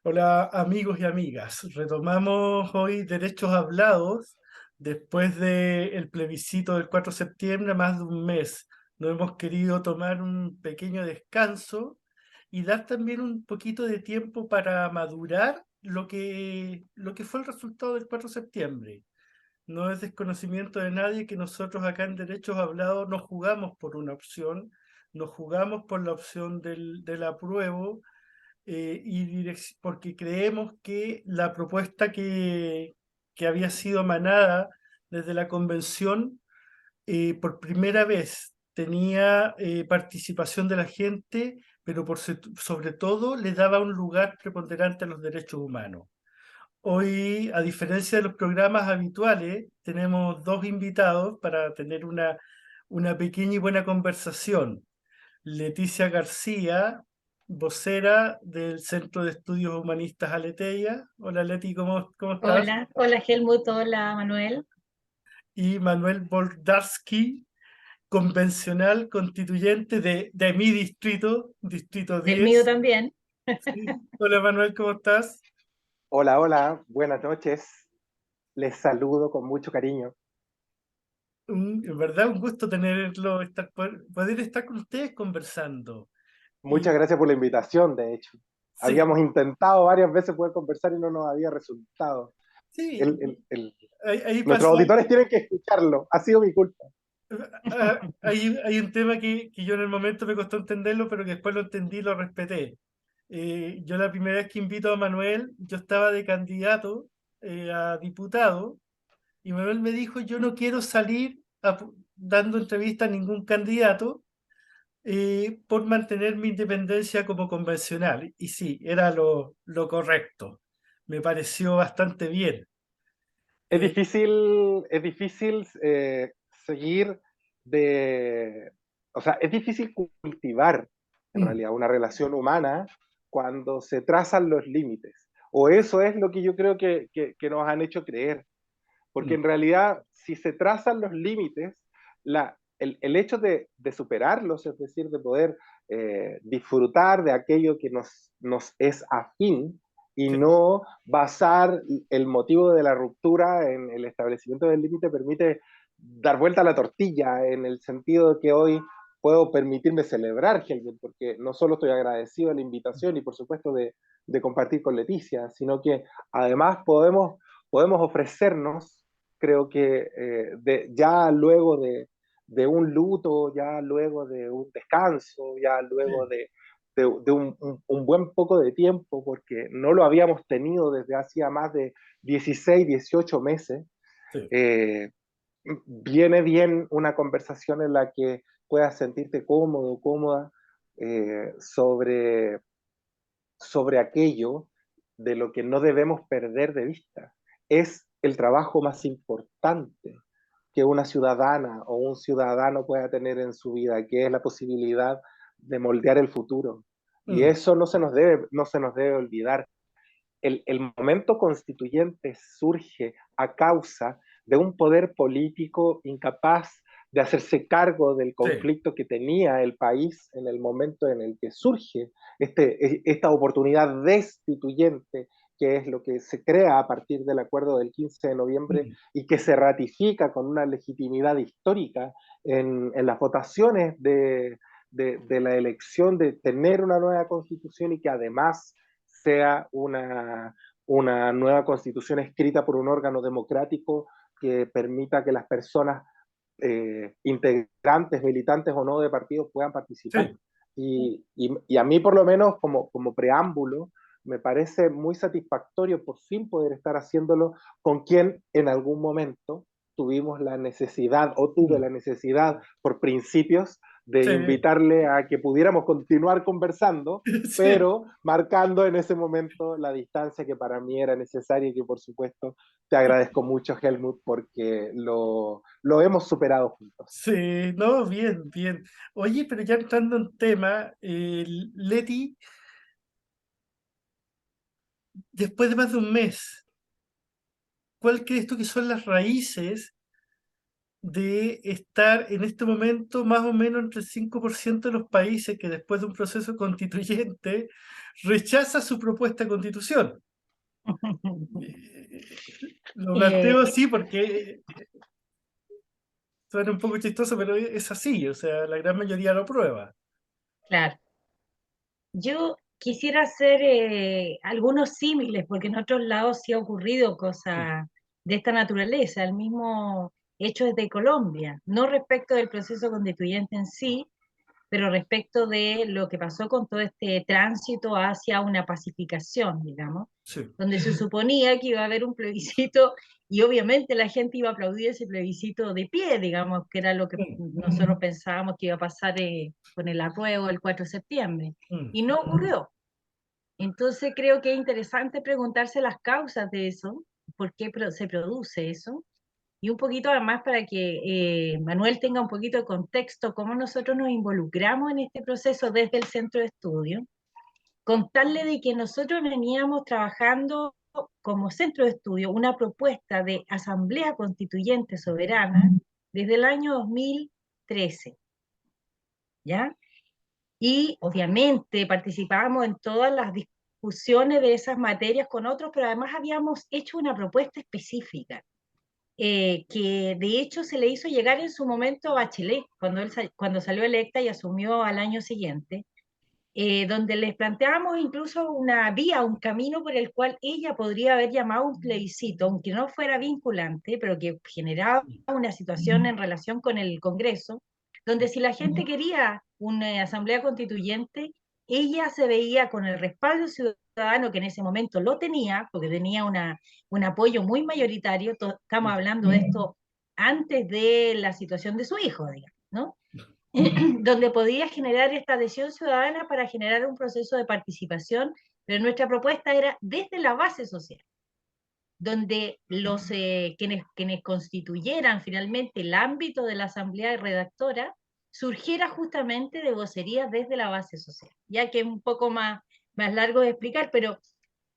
Hola amigos y amigas, retomamos hoy Derechos Hablados después del plebiscito del 4 de septiembre, más de un mes. Nos hemos querido tomar un pequeño descanso y dar también un poquito de tiempo para madurar lo que fue el resultado del 4 de septiembre. No es desconocimiento de nadie que nosotros acá en Derechos Hablados no jugamos por una opción, no jugamos por la opción del apruebo, porque creemos que la propuesta que había sido emanada desde la convención, por primera vez tenía participación de la gente, pero sobre todo le daba un lugar preponderante a los derechos humanos. Hoy, a diferencia de los programas habituales, tenemos dos invitados para tener una pequeña y buena conversación. Leticia García, vocera del Centro de Estudios Humanistas Aleteia. Hola Leti, ¿cómo estás? Hola, hola Helmut, hola Manuel, Y Manuel Boldarsky, convencional constituyente de mi distrito, Distrito del mío 10. también. Sí. Hola Manuel, ¿cómo estás? Hola, hola, buenas noches. Les saludo con mucho cariño. En verdad, un gusto tenerlo, poder estar con ustedes conversando. Muchas Y gracias por la invitación, de hecho. sí, Habíamos intentado varias veces poder conversar y no nos había resultado. sí, El- el- el- ahí Nuestros pasó. auditores tienen que escucharlo. Ha sido mi culpa. Hay un tema que yo en el momento me costó entenderlo, pero que después lo entendí y lo respeté. Yo la primera vez que invito a Manuel, yo estaba de candidato a diputado y Manuel me dijo, yo no quiero salir dando entrevista a ningún candidato por mantener mi independencia como convencional. Y sí, era lo correcto. Me pareció bastante bien. Eh, Es difícil seguir de... O sea, es difícil cultivar en mm, realidad una relación humana cuando se trazan los límites. O eso es lo que yo creo que nos han hecho creer. Porque mm, en realidad, si se trazan los límites, el hecho de superarlos, es decir, de poder disfrutar de aquello que nos es afín y sí, no basar el motivo de la ruptura en el establecimiento del límite, permite dar vuelta a la tortilla en el sentido de que hoy puedo permitirme celebrar, Helmut, porque no solo estoy agradecido de la invitación y por supuesto de compartir con Leticia, sino que además podemos ofrecernos, creo que ya luego de un luto, ya luego de un descanso, ya luego sí, de un buen poco de tiempo, porque no lo habíamos tenido desde hacía más de 16, 18 meses, sí. eh, viene bien una conversación en la que puedas sentirte cómodo, cómoda, sobre aquello de lo que no debemos perder de vista. Es el trabajo más importante que una ciudadana o un ciudadano pueda tener en su vida, que es la posibilidad de moldear el futuro. Y Mm, eso no se nos debe olvidar. El momento constituyente surge a causa de un poder político incapaz de hacerse cargo del sí. conflicto que tenía el país en el momento en el que surge esta oportunidad destituyente, que es lo que se crea a partir del acuerdo del 15 de noviembre Mm, y que se ratifica con una legitimidad histórica en las votaciones de la elección de tener una nueva constitución y que además sea una nueva constitución escrita por un órgano democrático que permita que las personas integrantes, militantes o no de partidos puedan participar. sí. Y a mí por lo menos como preámbulo me parece muy satisfactorio por fin poder estar haciéndolo con quien en algún momento tuvimos la necesidad o tuve Mm, la necesidad por principios de sí. invitarle a que pudiéramos continuar conversando, Sí. pero marcando en ese momento la distancia que para mí era necesaria y que por supuesto te agradezco mucho, Helmut, porque lo hemos superado juntos. Sí, no, bien, bien. Oye, pero ya entrando en tema, Leti, después de más de un mes, ¿cuál crees tú que son las raíces de estar en este momento más o menos entre el 5% de los países que después de un proceso constituyente rechaza su propuesta de constitución. Lo planteo Eh, así porque suena un poco chistoso, pero es así, o sea, la gran mayoría lo aprueba. claro. Yo quisiera hacer algunos símiles, porque en otros lados sí ha ocurrido Mm, cosas de esta naturaleza, el mismo hecho desde Colombia, no respecto del proceso constituyente en sí, pero respecto de lo que pasó con todo este tránsito hacia una pacificación, digamos, sí. donde se suponía que iba a haber un plebiscito y obviamente la gente iba a aplaudir ese plebiscito de pie, digamos, que era lo que Mm, nosotros pensábamos que iba a pasar con el apruebo el 4 de septiembre. mm, Y no ocurrió. Entonces creo que es interesante preguntarse las causas de eso, por qué se produce eso, y un poquito además para que Manuel tenga un poquito de contexto, cómo nosotros nos involucramos en este proceso desde el centro de estudio, contarle de que nosotros veníamos trabajando como centro de estudio una propuesta de asamblea constituyente soberana desde el año 2013, ¿ya? Y obviamente participábamos en todas las discusiones de esas materias con otros, pero además habíamos hecho una propuesta específica que de hecho se le hizo llegar en su momento a Bachelet, cuando salió electa y asumió al año siguiente, donde les planteábamos incluso una vía, un camino por el cual ella podría haber llamado un plebiscito, aunque no fuera vinculante, pero que generaba una situación en relación con el Congreso, donde si la gente quería una asamblea constituyente, ella se veía con el respaldo ciudadano que en ese momento lo tenía, porque tenía un apoyo muy mayoritario, estamos mm, hablando de esto antes de la situación de su hijo, digamos, ¿no? Donde podía generar esta adhesión ciudadana para generar un proceso de participación, pero nuestra propuesta era desde la base social, donde quienes constituyeran finalmente el ámbito de la asamblea redactora surgiera justamente de vocerías desde la base social, ya que es un poco más largo de explicar, pero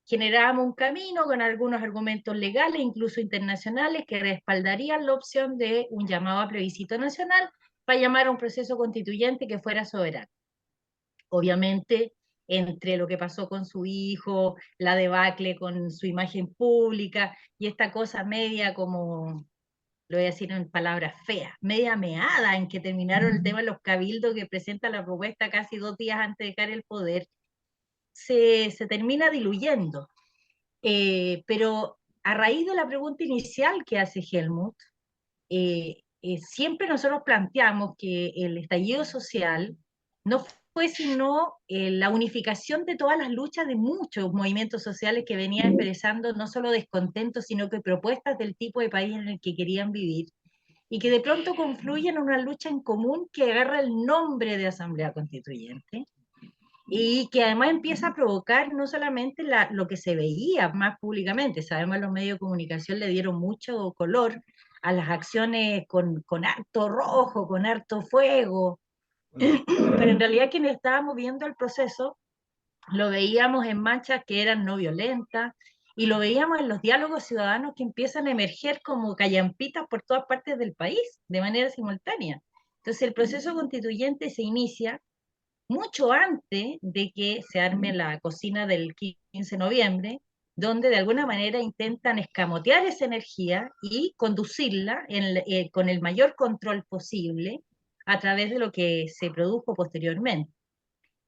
generábamos un camino con algunos argumentos legales, incluso internacionales, que respaldarían la opción de un llamado a plebiscito nacional para llamar a un proceso constituyente que fuera soberano. Obviamente, entre lo que pasó con su hijo, la debacle con su imagen pública y esta cosa media como, lo voy a decir en palabras feas, media meada en que terminaron el tema de los cabildos que presenta la propuesta casi 2 días antes de caer el poder, se termina diluyendo. Pero a raíz de la pregunta inicial que hace Helmut, siempre nosotros planteamos que el estallido social no fue sino la unificación de todas las luchas de muchos movimientos sociales que venían expresando no solo descontentos, sino que propuestas del tipo de país en el que querían vivir, y que de pronto confluyen en una lucha en común que agarra el nombre de Asamblea Constituyente, y que además empieza a provocar no solamente lo que se veía más públicamente, sabemos que los medios de comunicación le dieron mucho color a las acciones con harto rojo, con harto fuego, mm, pero en realidad quienes estábamos viendo el proceso lo veíamos en marchas que eran no violentas y lo veíamos en los diálogos ciudadanos que empiezan a emerger como callampitas por todas partes del país de manera simultánea. Entonces el proceso constituyente se inicia mucho antes de que se arme la cocina del 15 de noviembre, donde de alguna manera intentan escamotear esa energía y conducirla con el mayor control posible a través de lo que se produjo posteriormente.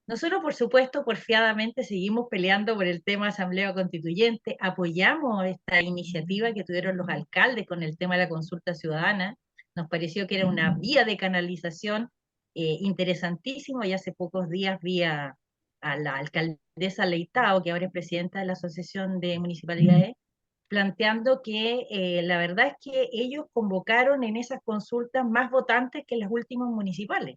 Nosotros, por supuesto, porfiadamente seguimos peleando por el tema Asamblea Constituyente, apoyamos esta iniciativa que tuvieron los alcaldes con el tema de la consulta ciudadana, nos pareció que era una vía de canalización interesantísimo, y hace pocos días vi a la alcaldesa Leitao, que ahora es presidenta de la Asociación de Municipalidades, planteando que la verdad es que ellos convocaron en esas consultas más votantes que en las últimas municipales.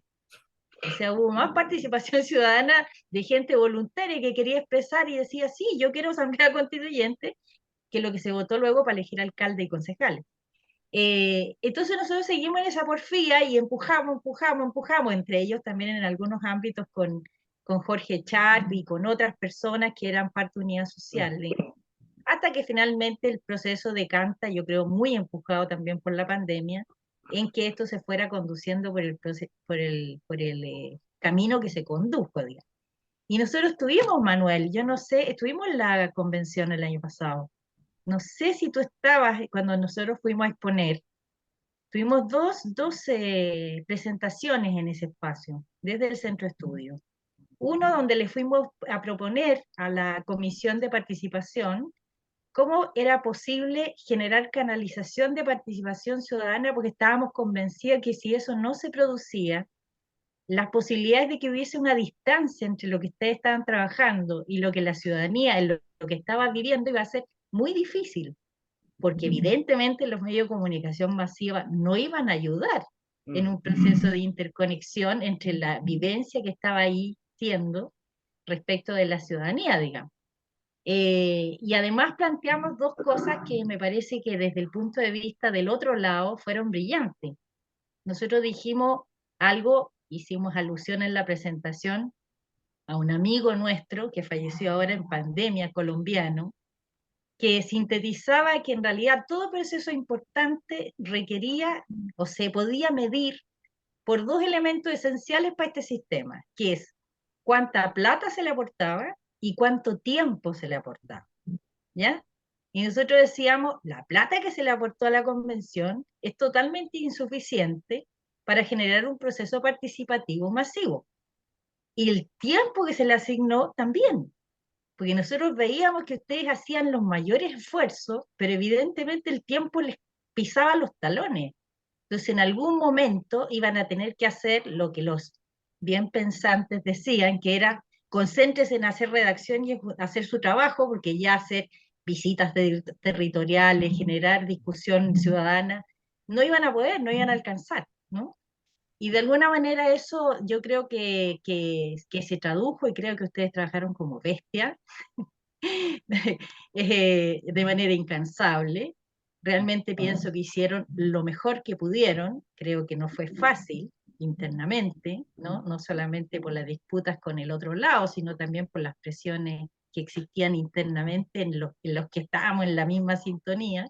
O sea, hubo más participación ciudadana de gente voluntaria que quería expresar y decía, sí, yo quiero asamblea constituyente, que lo que se votó luego para elegir alcalde y concejales. Entonces nosotros seguimos en esa porfía y empujamos, entre ellos también en algunos ámbitos con Jorge Charp y con otras personas que eran parte de Unidad mm, Social, hasta que finalmente el proceso decanta, yo creo muy empujado también por la pandemia, en que esto se fuera conduciendo por el camino que se condujo, digamos. Y nosotros estuvimos, Manuel, yo no sé, estuvimos en la convención el año pasado. No sé si tú estabas cuando nosotros fuimos a exponer. Tuvimos dos presentaciones en ese espacio, desde el centro de estudio. Uno donde le fuimos a proponer a la comisión de participación cómo era posible generar canalización de participación ciudadana, porque estábamos convencidos que si eso no se producía, las posibilidades de que hubiese una distancia entre lo que ustedes estaban trabajando y lo que la ciudadanía, lo que estaba viviendo, iba a ser muy difícil, porque evidentemente los medios de comunicación masiva no iban a ayudar en un proceso de interconexión entre la vivencia que estaba ahí siendo respecto de la ciudadanía, digamos. Y además planteamos dos cosas que me parece que desde el punto de vista del otro lado fueron brillantes. Nosotros dijimos algo, hicimos alusión en la presentación a un amigo nuestro que falleció ahora en pandemia, colombiano, que sintetizaba que en realidad todo proceso importante requería o se podía medir por dos elementos esenciales para este sistema, que es cuánta plata se le aportaba y cuánto tiempo se le aportaba, ¿ya? Y nosotros decíamos, la plata que se le aportó a la convención es totalmente insuficiente para generar un proceso participativo masivo. Y el tiempo que se le asignó también, porque nosotros veíamos que ustedes hacían los mayores esfuerzos, pero evidentemente el tiempo les pisaba los talones. Entonces, en algún momento iban a tener que hacer lo que los bien pensantes decían, que era concéntrese en hacer redacción y hacer su trabajo, porque ya hacer visitas territoriales, generar discusión ciudadana, no iban a poder, no iban a alcanzar, ¿no? Y de alguna manera eso yo creo que se tradujo y creo que ustedes trabajaron como bestia, de manera incansable. Realmente pienso que hicieron lo mejor que pudieron, creo que no fue fácil internamente, ¿no? No solamente por las disputas con el otro lado, sino también por las presiones que existían internamente en los que estábamos en la misma sintonía.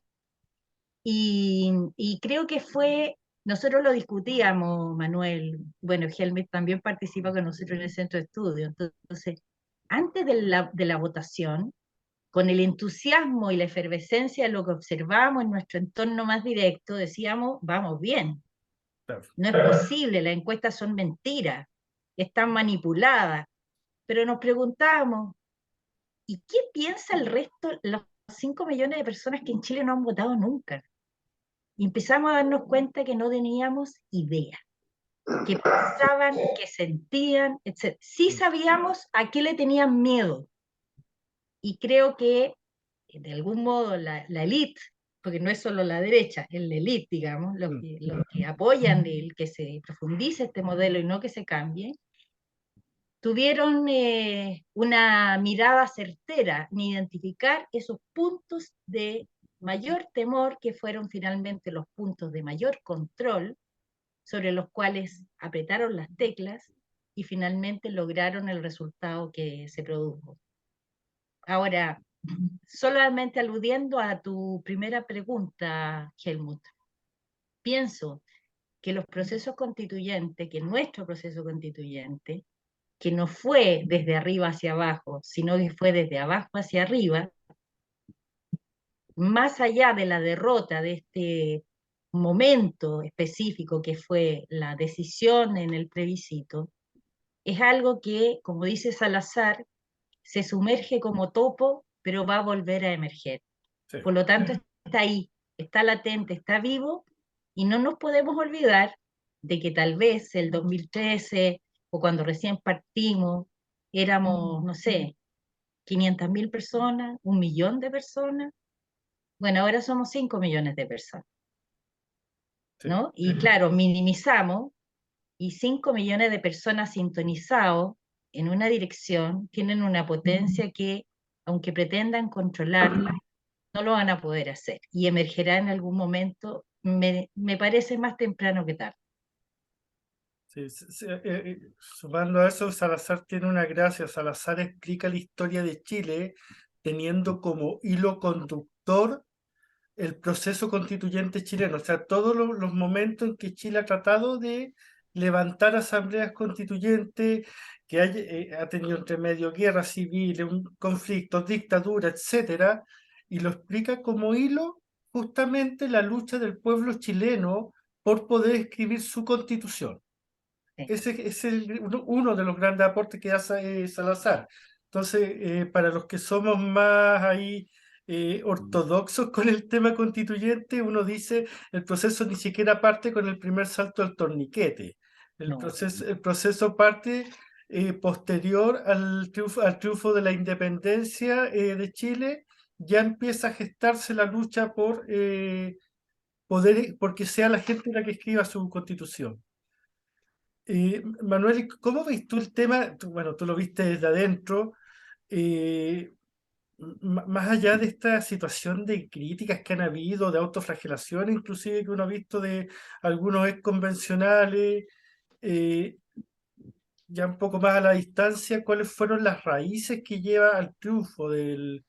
Y creo que nosotros lo discutíamos, Manuel, bueno, Helmut también participa con nosotros en el centro de estudio, entonces, antes de la votación, con el entusiasmo y la efervescencia de lo que observábamos en nuestro entorno más directo, decíamos, vamos bien, Claro. no es posible, las encuestas son mentiras, están manipuladas, pero nos preguntábamos, ¿y qué piensa el resto, los 5 millones de personas que en Chile no han votado nunca? Y empezamos a darnos cuenta que no teníamos idea, qué pensaban, qué sentían, etc. Sí sabíamos a qué le tenían miedo, y creo que de algún modo la élite, porque no es solo la derecha, es la élite, digamos, los que apoyan el que se profundice este modelo y no que se cambie, tuvieron una mirada certera en identificar esos puntos de mayor temor que fueron finalmente los puntos de mayor control sobre los cuales apretaron las teclas y finalmente lograron el resultado que se produjo. Ahora, solamente aludiendo a tu primera pregunta, Helmut, pienso que los procesos constituyentes, que nuestro proceso constituyente, que no fue desde arriba hacia abajo, sino que fue desde abajo hacia arriba, más allá de la derrota de este momento específico que fue la decisión en el plebiscito, es algo que, como dice Salazar, se sumerge como topo, pero va a volver a emerger. Sí. Por lo tanto, está ahí, está latente, está vivo, y no nos podemos olvidar de que tal vez el 2013 o cuando recién partimos éramos, no sé, 500.000 personas, 1 millón de personas. Bueno, ahora somos 5 millones de personas, Sí. ¿no? Y claro, minimizamos, y 5 millones de personas sintonizados en una dirección tienen una potencia que, aunque pretendan controlarla, no lo van a poder hacer y emergerá en algún momento, me parece más temprano que tarde. Sí, sumando a eso, Salazar tiene una gracia. Salazar explica la historia de Chile teniendo como hilo conductor el proceso constituyente chileno, o sea, todos los momentos en que Chile ha tratado de levantar asambleas constituyentes, que ha tenido entre medio guerras civiles, conflictos, dictadura, etcétera, y lo explica como hilo justamente la lucha del pueblo chileno por poder escribir su constitución. Sí. Ese es uno de los grandes aportes que hace Salazar. Entonces, para los que somos más ahí ortodoxos con el tema constituyente, uno dice el proceso ni siquiera parte con el primer salto del torniquete. No, El proceso parte posterior al triunfo de la independencia de Chile. Ya empieza a gestarse la lucha por poder, porque sea la gente la que escriba su constitución. Manuel, ¿cómo ves tú el tema? Bueno, tú lo viste desde adentro, eh, más allá de esta situación de críticas que han habido, de autoflagelación, inclusive que uno ha visto de algunos ex convencionales, eh, ya un poco más a la distancia, ¿cuáles fueron las raíces que lleva al triunfo del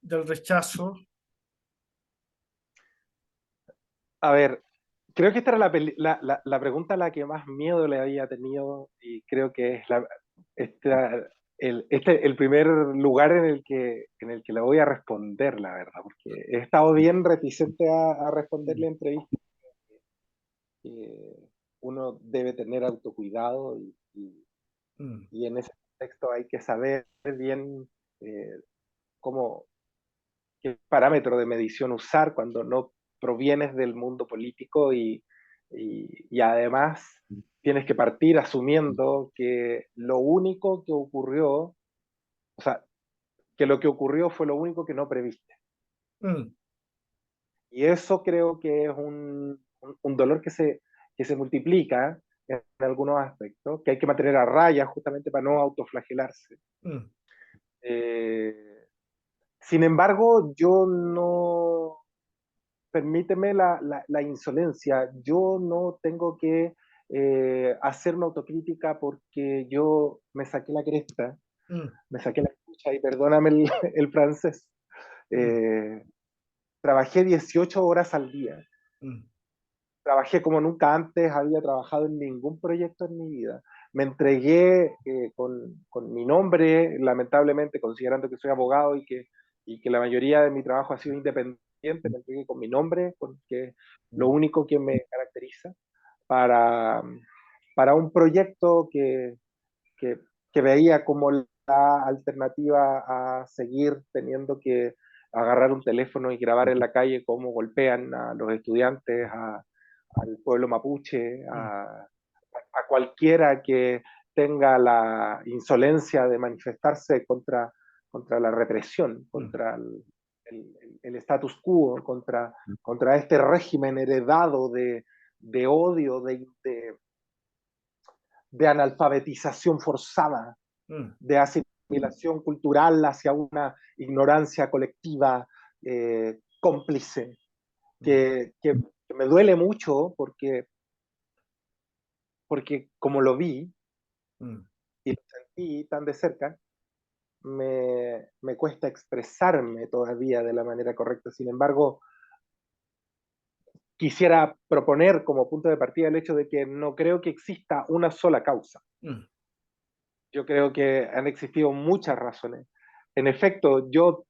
rechazo? A ver, creo que esta era la pregunta a la que más miedo le había tenido y creo que es el primer lugar en el que le voy a responder, la verdad, porque he estado bien reticente a responderle Mm, en entrevistas. Uno debe tener autocuidado mm, y en ese contexto hay que saber bien eh, cómo, qué parámetro de medición usar cuando no provienes del mundo político y además tienes que partir asumiendo que lo único que ocurrió, o sea, que lo que ocurrió fue lo único que no previste. mm, Y eso creo que es un dolor que se multiplica en algunos aspectos, que hay que mantener a raya justamente para no autoflagelarse. mm, Eh, Sin embargo, yo no, permíteme la insolencia, yo no tengo que hacer una autocrítica porque yo me saqué la cresta, mm, me saqué la escucha y perdóname el francés. mm, Eh, Trabajé 18 horas al día, mm, trabajé como nunca antes había trabajado en ningún proyecto en mi vida. Me entregué con mi nombre, lamentablemente, considerando que soy abogado y que la mayoría de mi trabajo ha sido independiente, me entregué con mi nombre, porque lo mm, único que me caracteriza, para, para un proyecto que, que veía como la alternativa a seguir teniendo que agarrar un teléfono y grabar en la calle cómo golpean a los estudiantes, al pueblo mapuche, mm, a cualquiera que tenga la insolencia de manifestarse contra la represión, mm, contra el status quo, contra este régimen heredado de odio, de analfabetización forzada, mm, de asimilación cultural hacia una ignorancia colectiva cómplice, mm, que me duele mucho porque como lo vi mm, y lo sentí tan de cerca, me cuesta expresarme todavía de la manera correcta. Sin embargo, quisiera proponer como punto de partida el hecho de que no creo que exista una sola causa. mm, Yo creo que han existido muchas razones. En efecto, yo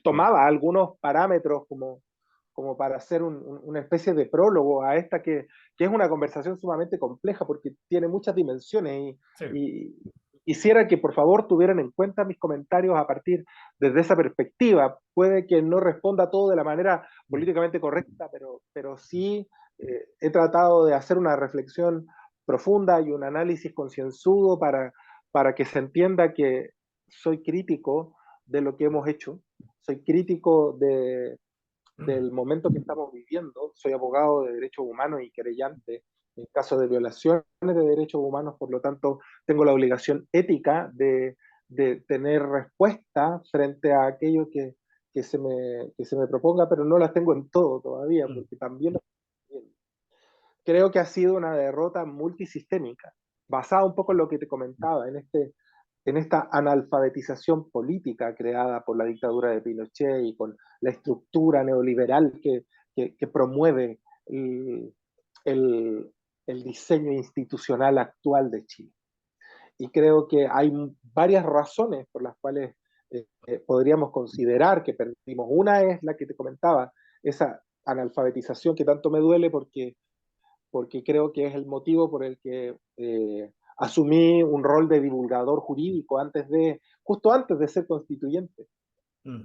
tomaba algunos parámetros como para hacer una especie de prólogo a esta que es una conversación sumamente compleja porque tiene muchas dimensiones sí. y quisiera que por favor tuvieran en cuenta mis comentarios a partir desde esa perspectiva. Puede que no responda todo de la manera Mm, políticamente correcta, pero sí he tratado de hacer una reflexión profunda y un análisis concienzudo para que se entienda que soy crítico de lo que hemos hecho, soy crítico mm, del momento que estamos viviendo, soy abogado de derechos humanos y querellante en caso de violaciones de derechos humanos, por lo tanto tengo la obligación ética de tener respuesta frente a aquello que se me proponga, pero no las tengo en todo todavía, mm, porque también creo que ha sido una derrota multisistémica, basada un poco en lo que te comentaba, en en esta analfabetización política creada por la dictadura de Pinochet y con la estructura neoliberal que promueve el, el diseño institucional actual de Chile. Y creo que hay varias razones por las cuales podríamos considerar que perdimos. Una es la que te comentaba, esa analfabetización que tanto me duele porque creo que es el motivo por el que asumí un rol de divulgador jurídico justo antes de ser constituyente. Mm.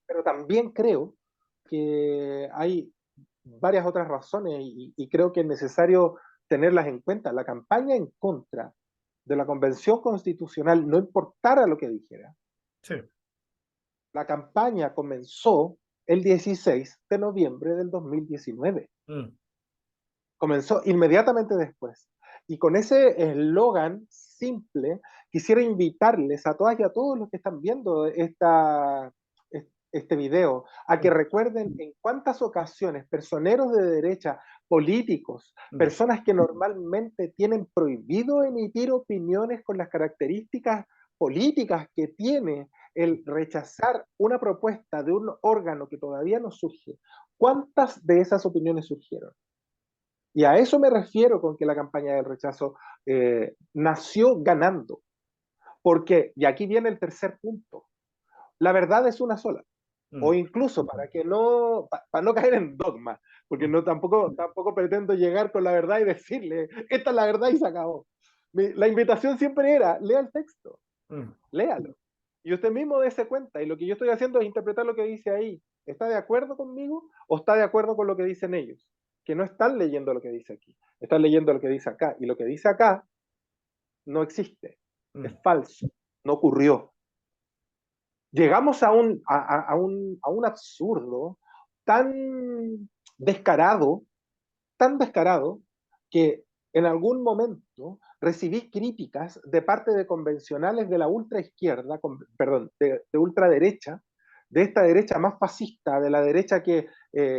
Pero también creo que hay varias otras razones y creo que es necesario tenerlas en cuenta. La campaña en contra de la Convención Constitucional, no importara lo que dijera, Sí. la campaña comenzó el 16 de noviembre del 2019. Mm. Comenzó inmediatamente después. Y con ese eslogan simple, quisiera invitarles a todas y a todos los que están viendo este video a que recuerden en cuántas ocasiones personeros de derecha, políticos, personas que normalmente tienen prohibido emitir opiniones con las características políticas que tiene el rechazar una propuesta de un órgano que todavía no surge, ¿cuántas de esas opiniones surgieron? Y a eso me refiero con que la campaña del rechazo nació ganando. Porque, y aquí viene el tercer punto, la verdad es una sola. O incluso para no caer en dogma, porque tampoco pretendo llegar con la verdad y decirle, esta es la verdad y se acabó. La invitación siempre era, lea el texto, léalo. Y usted mismo dése cuenta, y lo que yo estoy haciendo es interpretar lo que dice ahí. ¿Está de acuerdo conmigo o está de acuerdo con lo que dicen ellos? Que no están leyendo lo que dice aquí, están leyendo lo que dice acá. Y lo que dice acá no existe, es falso, no ocurrió. Llegamos a un absurdo tan descarado, tan descarado, que en algún momento recibí críticas de parte de convencionales de la ultraizquierda, perdón, de ultraderecha, de esta derecha más fascista, de la derecha que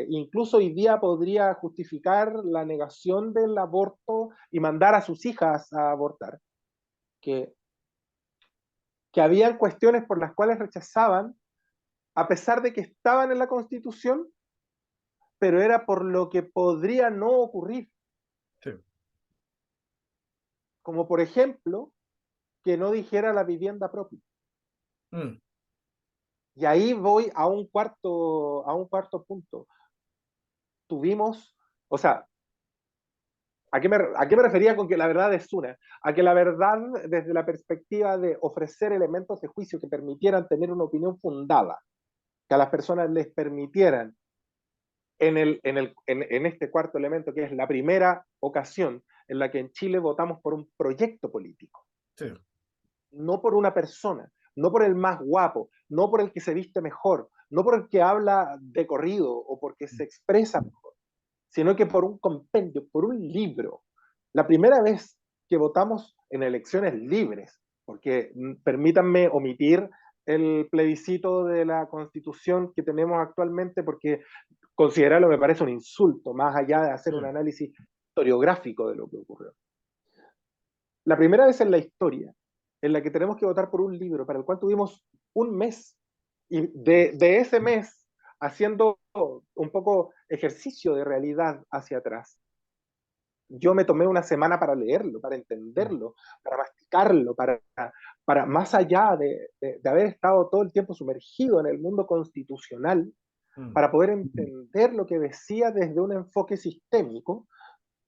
incluso hoy día podría justificar la negación del aborto y mandar a sus hijas a abortar, que, que habían cuestiones por las cuales rechazaban, a pesar de que estaban en la Constitución, pero era por lo que podría no ocurrir. Sí. Como por ejemplo, que no dijera la vivienda propia. Y ahí voy a un cuarto punto. Tuvimos, o sea, ¿a qué me refería con que la verdad es una? A que la verdad, desde la perspectiva de ofrecer elementos de juicio que permitieran tener una opinión fundada, que a las personas les permitieran en este cuarto elemento, que es la primera ocasión en la que en Chile votamos por un proyecto político. Sí. No por una persona, no por el más guapo, no por el que se viste mejor, no por el que habla de corrido o porque se expresa mejor, sino que por un compendio, por un libro. La primera vez que votamos en elecciones libres, porque permítanme omitir el plebiscito de la Constitución que tenemos actualmente, porque considerarlo me parece un insulto, más allá de hacer un análisis historiográfico de lo que ocurrió. La primera vez en la historia en la que tenemos que votar por un libro para el cual tuvimos un mes, y de ese mes haciendo un poco ejercicio de realidad hacia atrás. Yo me tomé una semana para leerlo, para entenderlo, para masticarlo, para más allá de haber estado todo el tiempo sumergido en el mundo constitucional, para poder entender lo que decía desde un enfoque sistémico,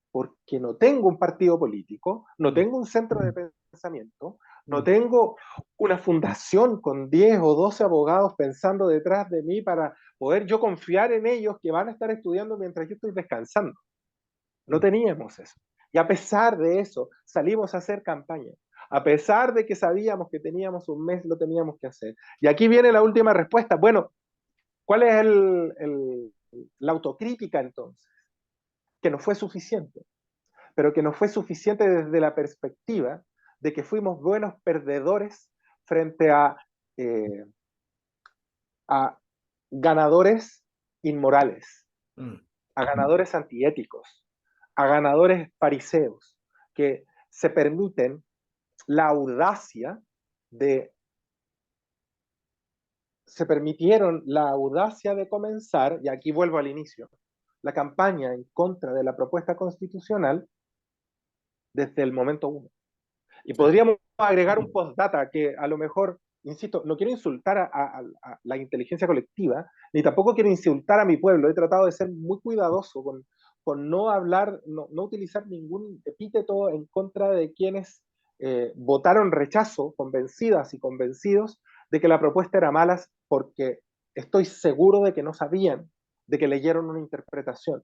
porque no tengo un partido político, no tengo un centro de pensamiento, no tengo una fundación con 10 o 12 abogados pensando detrás de mí para poder yo confiar en ellos que van a estar estudiando mientras yo estoy descansando. No teníamos eso. Y a pesar de eso, salimos a hacer campaña. A pesar de que sabíamos que teníamos un mes, lo teníamos que hacer. Y aquí viene la última respuesta. Bueno, ¿cuál es la autocrítica entonces? Que no fue suficiente, pero que no fue suficiente desde la perspectiva de que fuimos buenos perdedores frente a ganadores inmorales, a ganadores antiéticos, a ganadores fariseos, que se permiten la audacia de se permitieron la audacia de comenzar, y aquí vuelvo al inicio, la campaña en contra de la propuesta constitucional desde el momento uno. Y Sí. podríamos agregar un postdata que a lo mejor, insisto, no quiero insultar a la inteligencia colectiva, ni tampoco quiero insultar a mi pueblo. He tratado de ser muy cuidadoso con no hablar, no utilizar ningún epíteto en contra de quienes votaron rechazo, convencidas y convencidos de que la propuesta era mala, porque estoy seguro de que no sabían, de que leyeron una interpretación.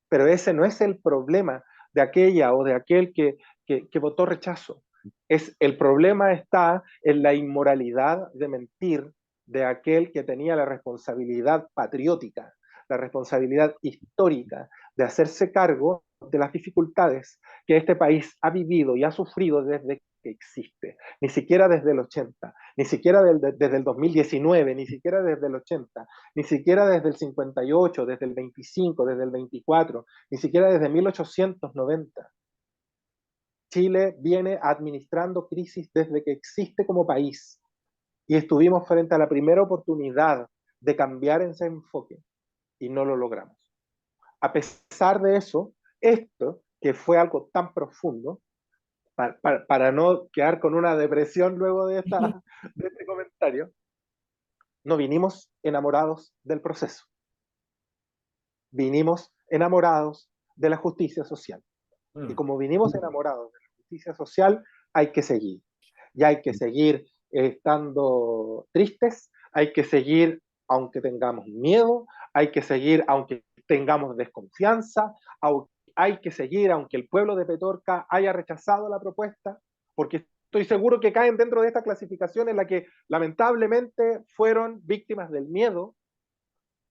Pero ese no es el problema de aquella o de aquel que votó rechazo. El problema está en la inmoralidad de mentir de aquel que tenía la responsabilidad patriótica, la responsabilidad histórica de hacerse cargo de las dificultades que este país ha vivido y ha sufrido desde que existe, ni siquiera desde el 80, ni siquiera desde el 2019, ni siquiera desde el 80, ni siquiera desde el 58, desde el 25, desde el 24, ni siquiera desde 1890. Chile viene administrando crisis desde que existe como país y estuvimos frente a la primera oportunidad de cambiar ese enfoque y no lo logramos. A pesar de eso, esto, que fue algo tan profundo, para no quedar con una depresión luego de este comentario, no vinimos enamorados del proceso, vinimos enamorados de la justicia social. Y Mm. como vinimos enamorados de la justicia social, hay que seguir. Y hay que seguir estando tristes, hay que seguir aunque tengamos miedo, hay que seguir aunque tengamos desconfianza, hay que seguir aunque el pueblo de Petorca haya rechazado la propuesta, porque estoy seguro que caen dentro de esta clasificación en la que lamentablemente fueron víctimas del miedo.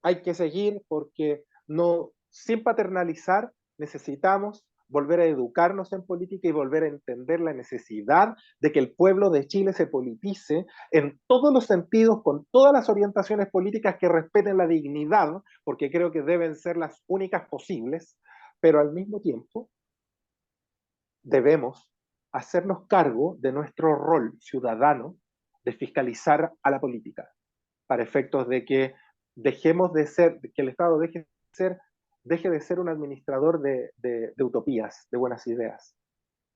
Hay que seguir porque no, sin paternalizar, necesitamos volver a educarnos en política y volver a entender la necesidad de que el pueblo de Chile se politice en todos los sentidos, con todas las orientaciones políticas que respeten la dignidad, porque creo que deben ser las únicas posibles, pero al mismo tiempo debemos hacernos cargo de nuestro rol ciudadano de fiscalizar a la política, para efectos de que dejemos de ser, que el Estado deje de ser un administrador de utopías, de buenas ideas,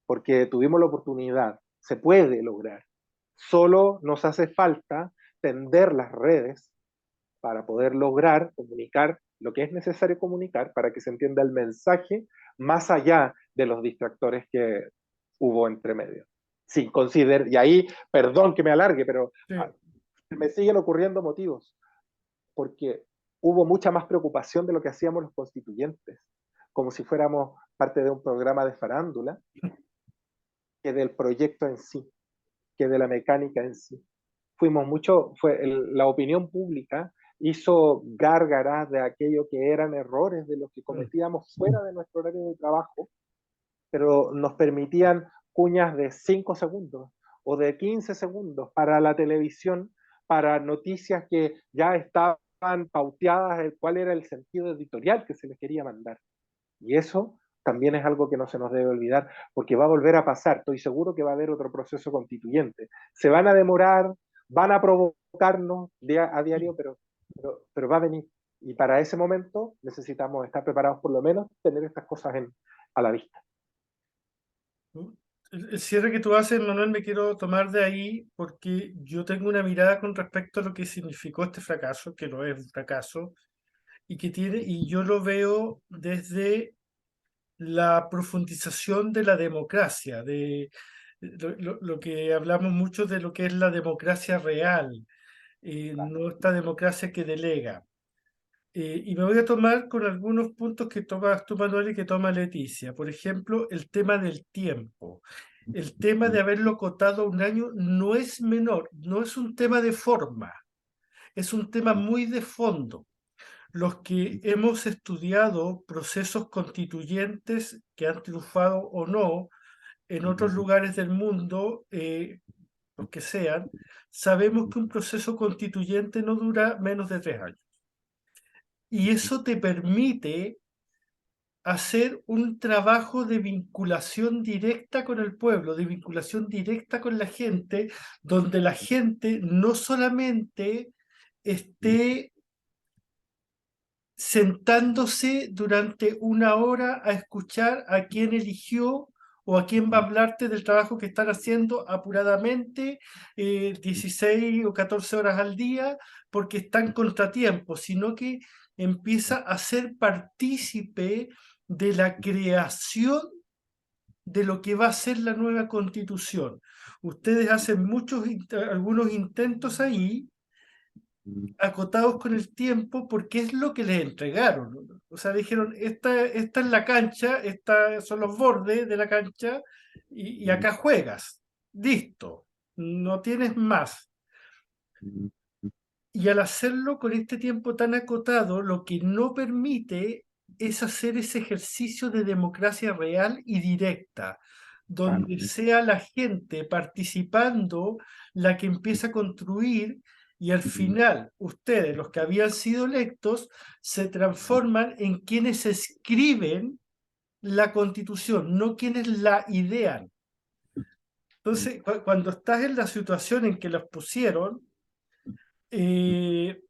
porque tuvimos la oportunidad, se puede lograr. Solo nos hace falta tender las redes para poder lograr comunicar lo que es necesario comunicar para que se entienda el mensaje más allá de los distractores que hubo entre medio. Sin considerar, y ahí, perdón que me alargue, pero Sí. me siguen ocurriendo motivos, porque hubo mucha más preocupación de lo que hacíamos los constituyentes, como si fuéramos parte de un programa de farándula, que del proyecto en sí, que de la mecánica en sí. La opinión pública hizo gárgaras de aquello que eran errores de los que Mm. cometíamos fuera de nuestro horario de trabajo, pero nos permitían cuñas de 5 segundos o de 15 segundos para la televisión, para noticias que ya estaban pauteadas, el cuál era el sentido editorial que se les quería mandar. Y eso también es algo que no se nos debe olvidar, porque va a volver a pasar. Estoy seguro que va a haber otro proceso constituyente. Se van a demorar, van a provocarnos a diario, pero va a venir. Y para ese momento necesitamos estar preparados, por lo menos, tener estas cosas a la vista. El cierre que tú haces, Manuel, me quiero tomar de ahí porque yo tengo una mirada con respecto a lo que significó este fracaso, que no es un fracaso, y yo lo veo desde la profundización de la democracia, de lo que hablamos mucho de lo que es la democracia real, no esta democracia que delega. Y me voy a tomar con algunos puntos que tomas tú, Manuel, y que toma Leticia. Por ejemplo, el tema del tiempo. El tema de haberlo acotado a un año no es menor, no es un tema de forma, es un tema muy de fondo. Los que hemos estudiado procesos constituyentes que han triunfado o no en otros lugares del mundo, los que sean, sabemos que un proceso constituyente no dura menos de 3 años. Y eso te permite hacer un trabajo de vinculación directa con el pueblo, de vinculación directa con la gente, donde la gente no solamente esté sentándose durante una hora a escuchar a quién eligió o a quién va a hablarte del trabajo que están haciendo apuradamente, 16 o 14 horas al día, porque están contratiempo, sino que empieza a ser partícipe de la creación de lo que va a ser la nueva constitución. Ustedes hacen algunos intentos ahí, acotados con el tiempo, porque es lo que les entregaron, ¿no? O sea, dijeron, esta es la cancha, estos son los bordes de la cancha, y acá juegas. Listo, no tienes más. Y al hacerlo con este tiempo tan acotado, lo que no permite es hacer ese ejercicio de democracia real y directa, donde sea la gente participando la que empieza a construir, y al final ustedes, los que habían sido electos, se transforman en quienes escriben la constitución, no quienes la idean. Entonces, cuando estás en la situación en que los pusieron, eh,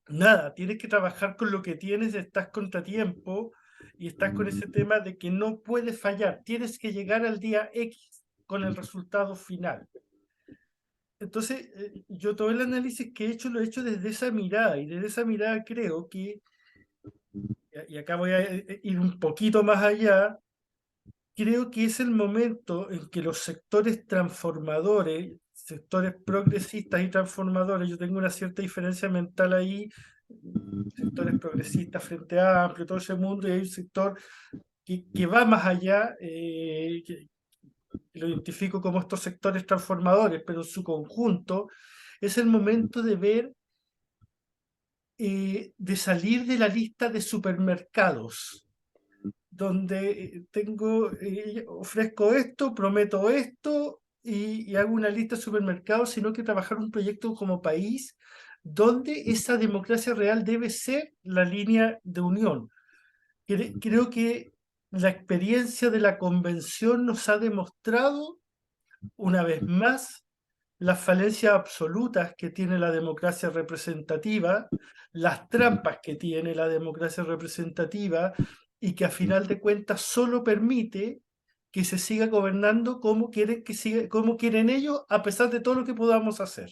nada, tienes que trabajar con lo que tienes, estás contratiempo y estás con ese tema de que no puedes fallar, tienes que llegar al día X con el resultado final. Entonces, yo todo el análisis que he hecho lo he hecho desde esa mirada, y desde esa mirada creo que, y acá voy a ir un poquito más allá, creo que es el momento en que los sectores transformadores, sectores progresistas y transformadores, yo tengo una cierta diferencia mental ahí, sectores progresistas, Frente Amplio, todo ese mundo, y hay un sector que va más allá, que lo identifico como estos sectores transformadores, pero en su conjunto es el momento de ver, de salir de la lista de supermercados, donde ofrezco esto, prometo esto y hago una lista de supermercados, sino que trabajar un proyecto como país donde esa democracia real debe ser la línea de unión. Creo que la experiencia de la convención nos ha demostrado una vez más las falencias absolutas que tiene la democracia representativa, las trampas que tiene la democracia representativa, y que a final de cuentas solo permite que se siga gobernando como quieren ellos, a pesar de todo lo que podamos hacer.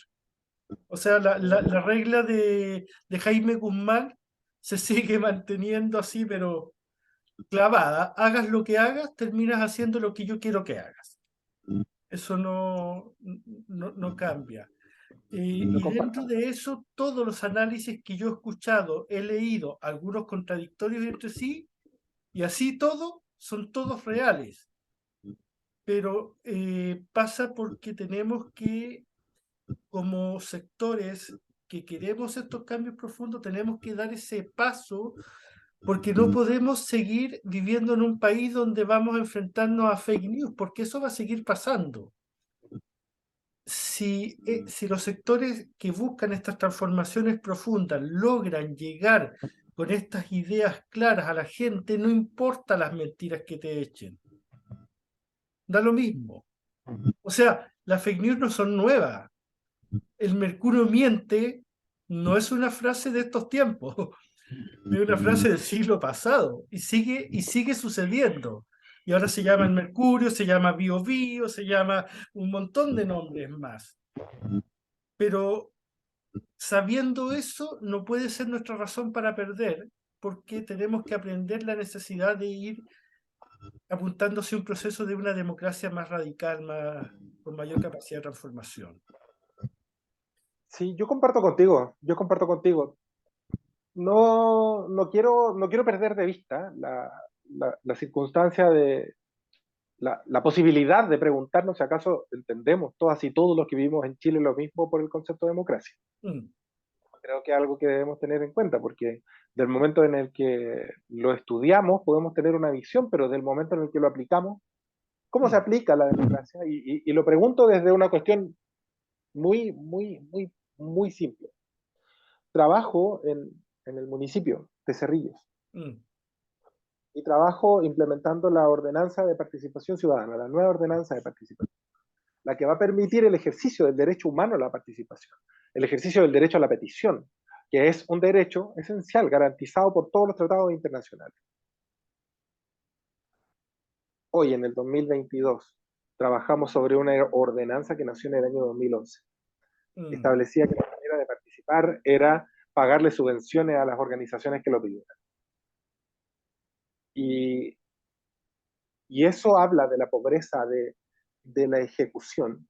O sea, la regla de Jaime Guzmán se sigue manteniendo así, pero clavada. Hagas lo que hagas, terminas haciendo lo que yo quiero que hagas. Eso no cambia. Lo Y comparto. dentro de eso, todos los análisis que yo he escuchado, he leído, algunos contradictorios entre sí, y así todo, son todos reales. Pero pasa porque tenemos que, como sectores que queremos estos cambios profundos, tenemos que dar ese paso, porque no podemos seguir viviendo en un país donde vamos a enfrentarnos a fake news, porque eso va a seguir pasando. Si los sectores que buscan estas transformaciones profundas logran llegar con estas ideas claras a la gente, no importa las mentiras que te echen, da lo mismo. O sea, las fake news no son nuevas. El mercurio miente no es una frase de estos tiempos, es una frase del siglo pasado, y sigue sucediendo. Y ahora se llama el mercurio, se llama Bio Bio, se llama un montón de nombres más. Pero sabiendo eso, no puede ser nuestra razón para perder, porque tenemos que aprender la necesidad de ir apuntando hacia un proceso de una democracia más radical, con mayor capacidad de transformación. Sí, yo comparto contigo, yo comparto contigo. No quiero perder de vista la circunstancia de la posibilidad de preguntarnos si acaso entendemos todas y todos los que vivimos en Chile lo mismo por el concepto de democracia. Mm. Creo que es algo que debemos tener en cuenta, porque del momento en el que lo estudiamos podemos tener una visión, pero del momento en el que lo aplicamos, ¿cómo se Mm. aplica la democracia? Y lo pregunto desde una cuestión muy, muy, muy, muy simple. Trabajo en el municipio de Cerrillos. Mm. y trabajo implementando la ordenanza de participación ciudadana, la nueva ordenanza de participación, la que va a permitir el ejercicio del derecho humano a la participación, el ejercicio del derecho a la petición, que es un derecho esencial, garantizado por todos los tratados internacionales. Hoy, en el 2022, trabajamos sobre una ordenanza que nació en el año 2011, que establecía que la manera de participar era pagarle subvenciones a las organizaciones que lo pidieran. Y, y eso habla de la pobreza de la ejecución,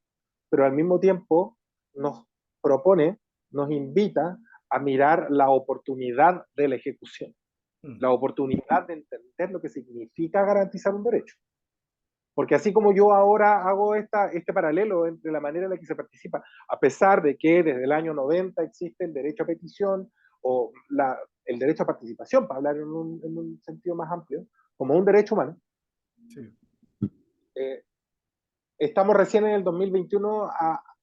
pero al mismo tiempo nos propone, nos invita a mirar la oportunidad de la ejecución, la oportunidad de entender lo que significa garantizar un derecho. Porque así como yo ahora hago este paralelo entre la manera en la que se participa, a pesar de que desde el año 90 existe el derecho a petición o el derecho a participación, para hablar en un sentido más amplio, como un derecho humano, Sí. Estamos recién en el 2021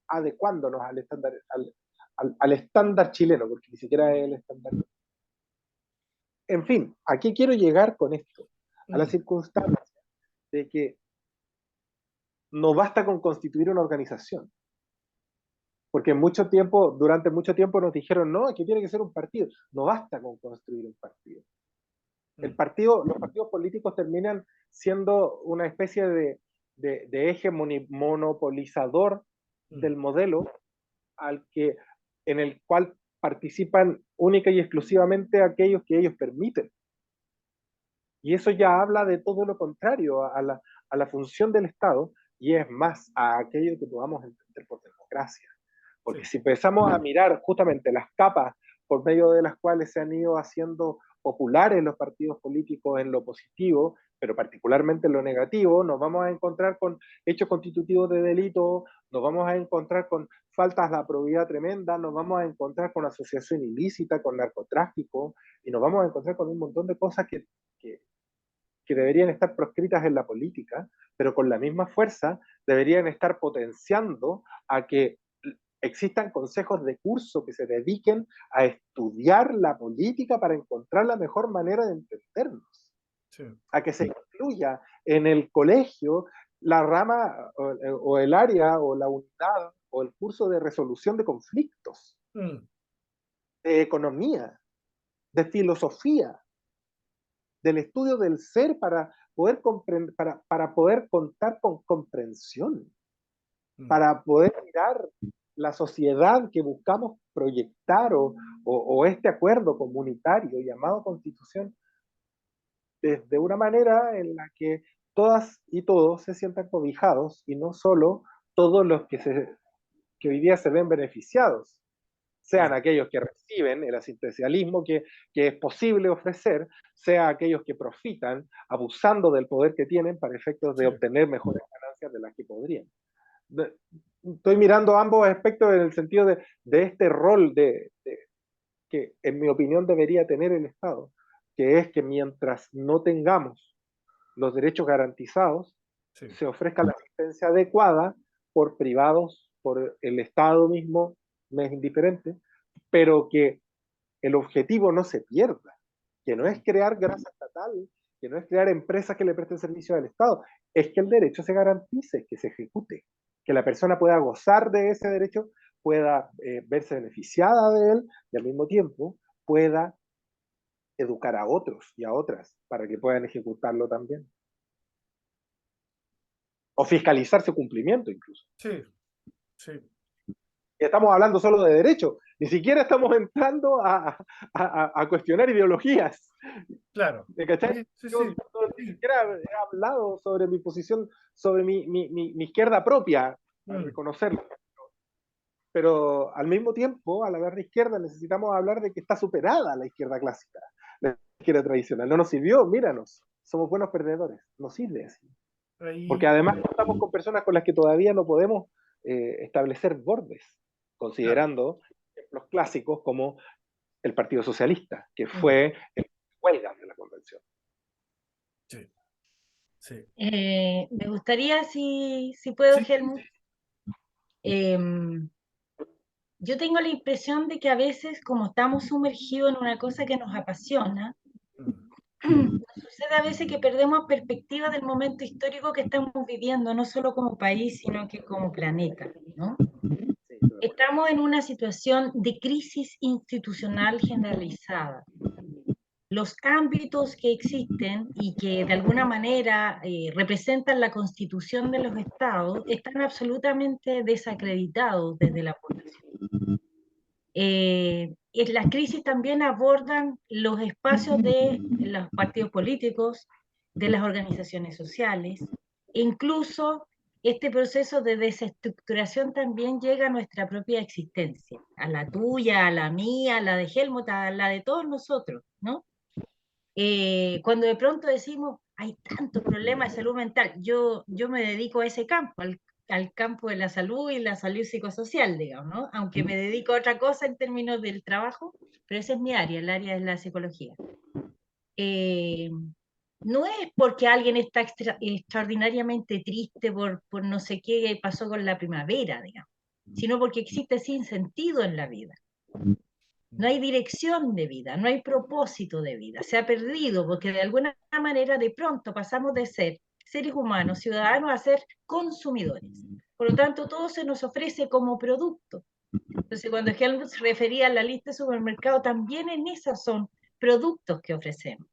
adecuándonos al estándar chileno, porque ni siquiera es el estándar. En fin, ¿a qué quiero llegar con esto? A la circunstancia de que no basta con constituir una organización. Porque durante mucho tiempo nos dijeron, no, que tiene que ser un partido. No basta con construir un partido. Los partidos políticos terminan siendo una especie de eje monopolizador del modelo en el cual participan única y exclusivamente aquellos que ellos permiten. Y eso ya habla de todo lo contrario a la función del Estado, y es más a aquello que podamos entender por democracia. Porque si empezamos a mirar justamente las capas por medio de las cuales se han ido haciendo populares los partidos políticos en lo positivo, pero particularmente en lo negativo, nos vamos a encontrar con hechos constitutivos de delito, nos vamos a encontrar con faltas de probidad tremenda, nos vamos a encontrar con asociación ilícita, con narcotráfico, y nos vamos a encontrar con un montón de cosas que deberían estar proscritas en la política, pero con la misma fuerza deberían estar potenciando a que existan consejos de curso que se dediquen a estudiar la política para encontrar la mejor manera de entendernos. Sí. A que se incluya en el colegio la rama o el área o la unidad o el curso de resolución de conflictos, de economía, de filosofía, del estudio del ser para poder para poder contar con comprensión, para poder mirar la sociedad que buscamos proyectar o este acuerdo comunitario llamado Constitución desde una manera en la que todas y todos se sientan cobijados y no solo todos los que hoy día se ven beneficiados, sean aquellos que reciben el asistencialismo que es posible ofrecer, sea aquellos que profitan abusando del poder que tienen para efectos de obtener mejores ganancias de las que podrían. Estoy mirando ambos aspectos en el sentido de este rol que en mi opinión debería tener el Estado, que es que mientras no tengamos los derechos garantizados, se ofrezca la asistencia adecuada por privados, por el Estado mismo, me es indiferente, pero que el objetivo no se pierda, que no es crear grasa estatal, que no es crear empresas que le presten servicio al Estado, es que el derecho se garantice, que se ejecute, que la persona pueda gozar de ese derecho, pueda verse beneficiada de él y al mismo tiempo pueda educar a otros y a otras para que puedan ejecutarlo también. O fiscalizar su cumplimiento incluso. Sí, sí. Y estamos hablando solo de derecho, ni siquiera estamos entrando a cuestionar ideologías. Claro. ¿Cachai? Sí, Yo ni siquiera he hablado sobre mi posición, sobre mi izquierda propia, para reconocerlo. Pero al mismo tiempo, al hablar de izquierda, necesitamos hablar de que está superada la izquierda clásica, la izquierda tradicional. No nos sirvió, míranos, somos buenos perdedores, no sirve así. Porque además estamos con personas con las que todavía no podemos establecer bordes, considerando ejemplos clásicos como el Partido Socialista, que fue el huelga de la convención. Sí. Sí. Me gustaría, si puedo, Helmut, yo tengo la impresión de que a veces, como estamos sumergidos en una cosa que nos apasiona, sucede a veces que perdemos perspectiva del momento histórico que estamos viviendo, no solo como país, sino que como planeta, ¿no? Sí, estoy de acuerdo. Estamos en una situación de crisis institucional generalizada. Los ámbitos que existen y que de alguna manera representan la constitución de los estados están absolutamente desacreditados desde la población. Las crisis también abordan los espacios de los partidos políticos, de las organizaciones sociales, e incluso este proceso de desestructuración también llega a nuestra propia existencia, a la tuya, a la mía, a la de Helmut, a la de todos nosotros, ¿no? Cuando de pronto decimos, hay tanto problema de salud mental, yo me dedico a ese campo, al campo de la salud y la salud psicosocial, digamos, ¿no? Aunque me dedico a otra cosa en términos del trabajo, pero esa es mi área, el área de la psicología. Eh, no es porque alguien está extraordinariamente triste por no sé qué pasó con la primavera, digamos, sino porque existe sin sentido en la vida. No hay dirección de vida, no hay propósito de vida, se ha perdido porque de alguna manera de pronto pasamos de ser seres humanos, ciudadanos, a ser consumidores. Por lo tanto, todo se nos ofrece como producto. Entonces, cuando Helmut se refería a la lista de supermercado, también en esas son productos que ofrecemos.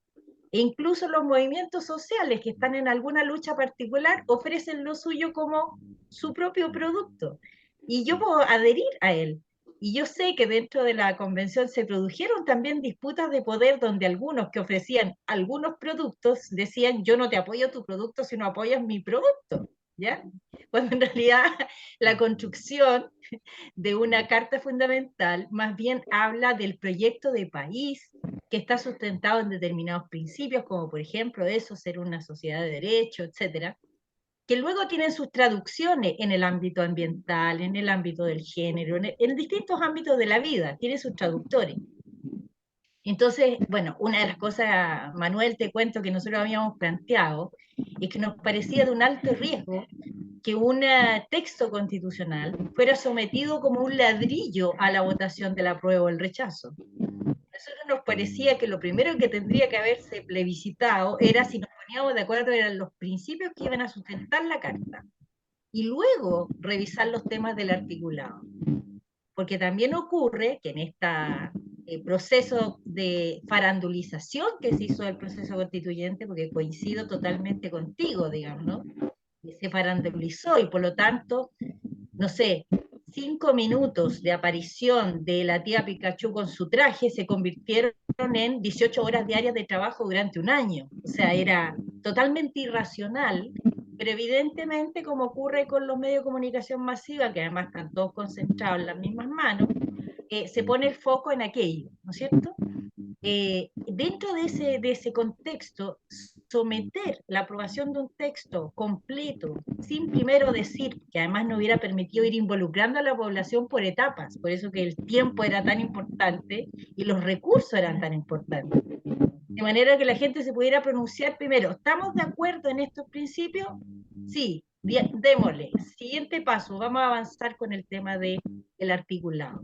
E incluso los movimientos sociales que están en alguna lucha particular ofrecen lo suyo como su propio producto. Y yo puedo adherir a él. Y yo sé que dentro de la convención se produjeron también disputas de poder donde algunos que ofrecían algunos productos decían, yo no te apoyo tu producto si no apoyas mi producto, ¿ya? Cuando en realidad la construcción de una carta fundamental más bien habla del proyecto de país que está sustentado en determinados principios, como por ejemplo eso, ser una sociedad de derecho, etcétera, que luego tienen sus traducciones en el ámbito ambiental, en el ámbito del género, en distintos ámbitos de la vida, tiene sus traductores. Entonces, bueno, una de las cosas, Manuel, te cuento que nosotros habíamos planteado, es que nos parecía de un alto riesgo que un texto constitucional fuera sometido como un ladrillo a la votación del apruebo o el rechazo. A nosotros nos parecía que lo primero que tendría que haberse plebiscitado era si nos poníamos de acuerdo eran los principios que iban a sustentar la carta y luego revisar los temas del articulado. Porque también ocurre que en este proceso de farandulización que se hizo del proceso constituyente, porque coincido totalmente contigo, digamos, ¿no? Se farandulizó y por lo tanto, no sé, 5 minutos de aparición de la tía Pikachu con su traje se convirtieron en 18 horas diarias de trabajo durante un año. O sea, era totalmente irracional, pero evidentemente, como ocurre con los medios de comunicación masiva, que además están todos concentrados en las mismas manos, se pone el foco en aquello, ¿no es cierto? Dentro de ese contexto, someter la aprobación de un texto completo, sin primero decir, que además no hubiera permitido ir involucrando a la población por etapas, por eso que el tiempo era tan importante y los recursos eran tan importantes. De manera que la gente se pudiera pronunciar primero, ¿estamos de acuerdo en estos principios? Sí, démosle. Siguiente paso, vamos a avanzar con el tema del articulado.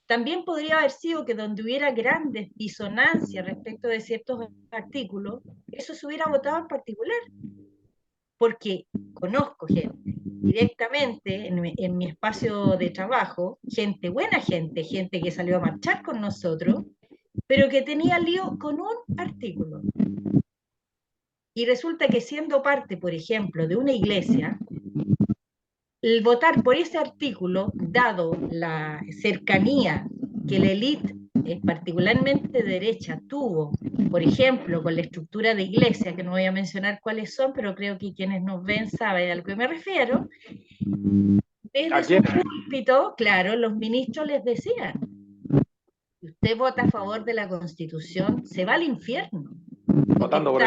También podría haber sido que donde hubiera grandes disonancias respecto de ciertos artículos, eso se hubiera votado en particular, porque conozco gente directamente en mi espacio de trabajo, gente buena gente que salió a marchar con nosotros, pero que tenía lío con un artículo. Y resulta que siendo parte, por ejemplo, de una iglesia, el votar por ese artículo, dado la cercanía que la élite, particularmente de derecha, tuvo, por ejemplo, con la estructura de iglesia, que no voy a mencionar cuáles son, pero creo que quienes nos ven saben a lo que me refiero, desde su púlpito, claro, los ministros les decían, si usted vota a favor de la Constitución, se va al infierno. Votando por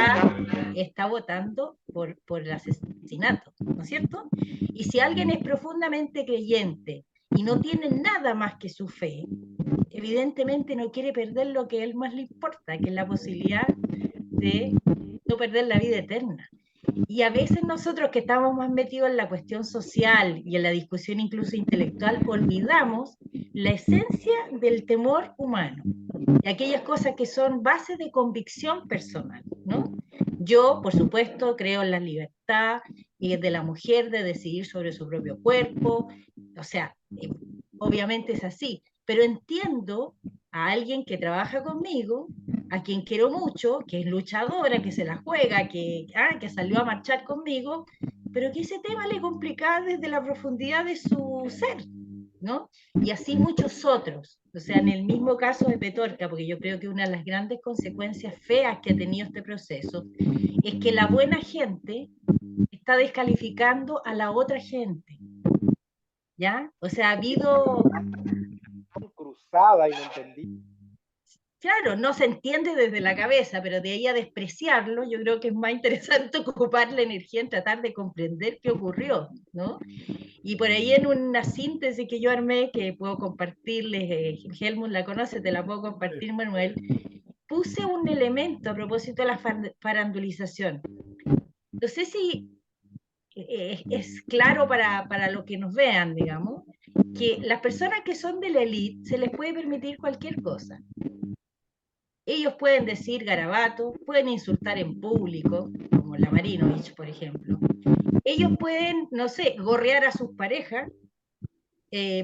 está votando por el asesinato, ¿no es cierto? Y si alguien es profundamente creyente y no tiene nada más que su fe, evidentemente no quiere perder lo que a él más le importa, que es la posibilidad de no perder la vida eterna. Y a veces nosotros que estamos más metidos en la cuestión social y en la discusión incluso intelectual, olvidamos la esencia del temor humano. y aquellas cosas que son bases de convicción personal, ¿no? Yo, por supuesto, creo en la libertad de la mujer de decidir sobre su propio cuerpo, o sea, obviamente es así, pero entiendo a alguien que trabaja conmigo, a quien quiero mucho, que es luchadora, que se la juega, que salió a marchar conmigo, pero que ese tema le complica desde la profundidad de su ser, ¿no? Y así muchos otros. O sea, en el mismo caso de Petorca, porque yo creo que una de las grandes consecuencias feas que ha tenido este proceso es que la buena gente está descalificando a la otra gente, ¿ya? O sea, ha habido, Cruzada y no entendí. claro, no se entiende desde la cabeza, pero de ahí a despreciarlo, yo creo que es más interesante ocupar la energía en tratar de comprender qué ocurrió, ¿no? Y por ahí en una síntesis que yo armé, que puedo compartirles, Helmut la conoce, te la puedo compartir, Manuel, puse un elemento a propósito de la farandulización. No sé si es claro para lo que nos vean, digamos, que las personas que son de la élite se les puede permitir cualquier cosa. Ellos pueden decir garabatos, pueden insultar en público, como la Marinovich, por ejemplo. Ellos pueden, no sé, gorrear a sus parejas,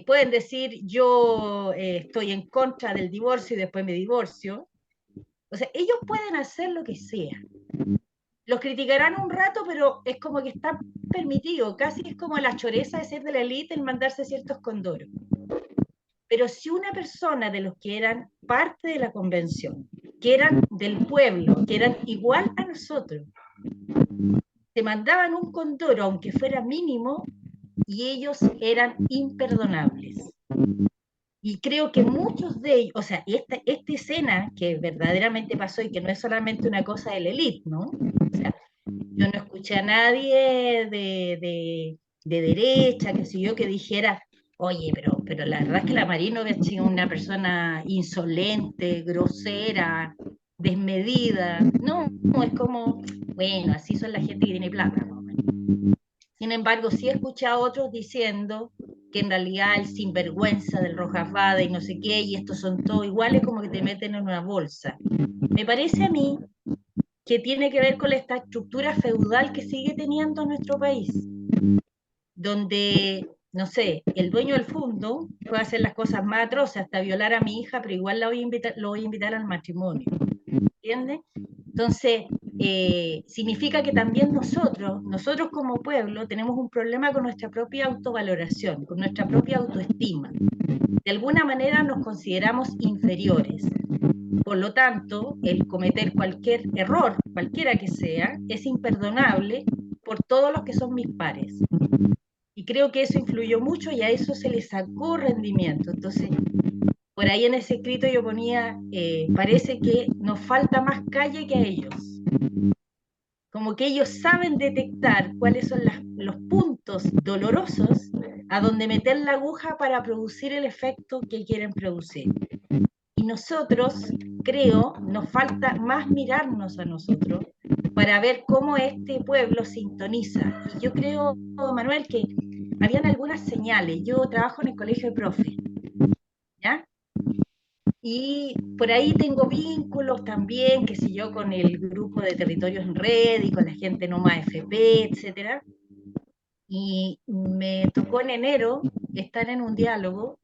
pueden decir yo estoy en contra del divorcio y después me divorcio. O sea, ellos pueden hacer lo que sea. Los criticarán un rato, pero es como que está permitido, casi es como la choreza de ser de la élite el mandarse ciertos condoros. Pero si una persona de los que eran parte de la convención, que eran del pueblo, que eran igual a nosotros, te mandaban un condoro, aunque fuera mínimo, y ellos eran imperdonables. Y creo que muchos de ellos, o sea, esta escena que verdaderamente pasó y que no es solamente una cosa de la élite, ¿no? O sea, yo no escuché a nadie de derecha, que sé yo, que dijera, oye, pero la verdad es que la Marinovich es una persona insolente, grosera, desmedida. No, no, es como, bueno, así son la gente que tiene plata, ¿no? Sin embargo, sí escuché a otros diciendo que en realidad el sinvergüenza del Rojas Vada y no sé qué, y estos son todos iguales, como que te meten en una bolsa. Me parece a mí que tiene que ver con esta estructura feudal que sigue teniendo nuestro país, donde, no sé, el dueño del fondo puede hacer las cosas más atroces, hasta violar a mi hija, pero igual lo voy a invitar al matrimonio. ¿Entiendes? Entonces, significa que también nosotros como pueblo, tenemos un problema con nuestra propia autovaloración, con nuestra propia autoestima. De alguna manera nos consideramos inferiores. Por lo tanto, el cometer cualquier error, cualquiera que sea, es imperdonable por todos los que son mis pares. Y creo que eso influyó mucho y a eso se le sacó rendimiento. Entonces, por ahí en ese escrito yo ponía, parece que nos falta más calle que a ellos. Como que ellos saben detectar cuáles son los puntos dolorosos a donde meter la aguja para producir el efecto que quieren producir. Y nosotros, creo, nos falta más mirarnos a nosotros para ver cómo este pueblo sintoniza. Y yo creo, Manuel, que habían algunas señales. Yo trabajo en el colegio de profes, ¿ya? Y por ahí tengo vínculos también, qué sé yo, con el grupo de territorios en red y con la gente no más FP, etcétera. Y me tocó en enero estar en un diálogo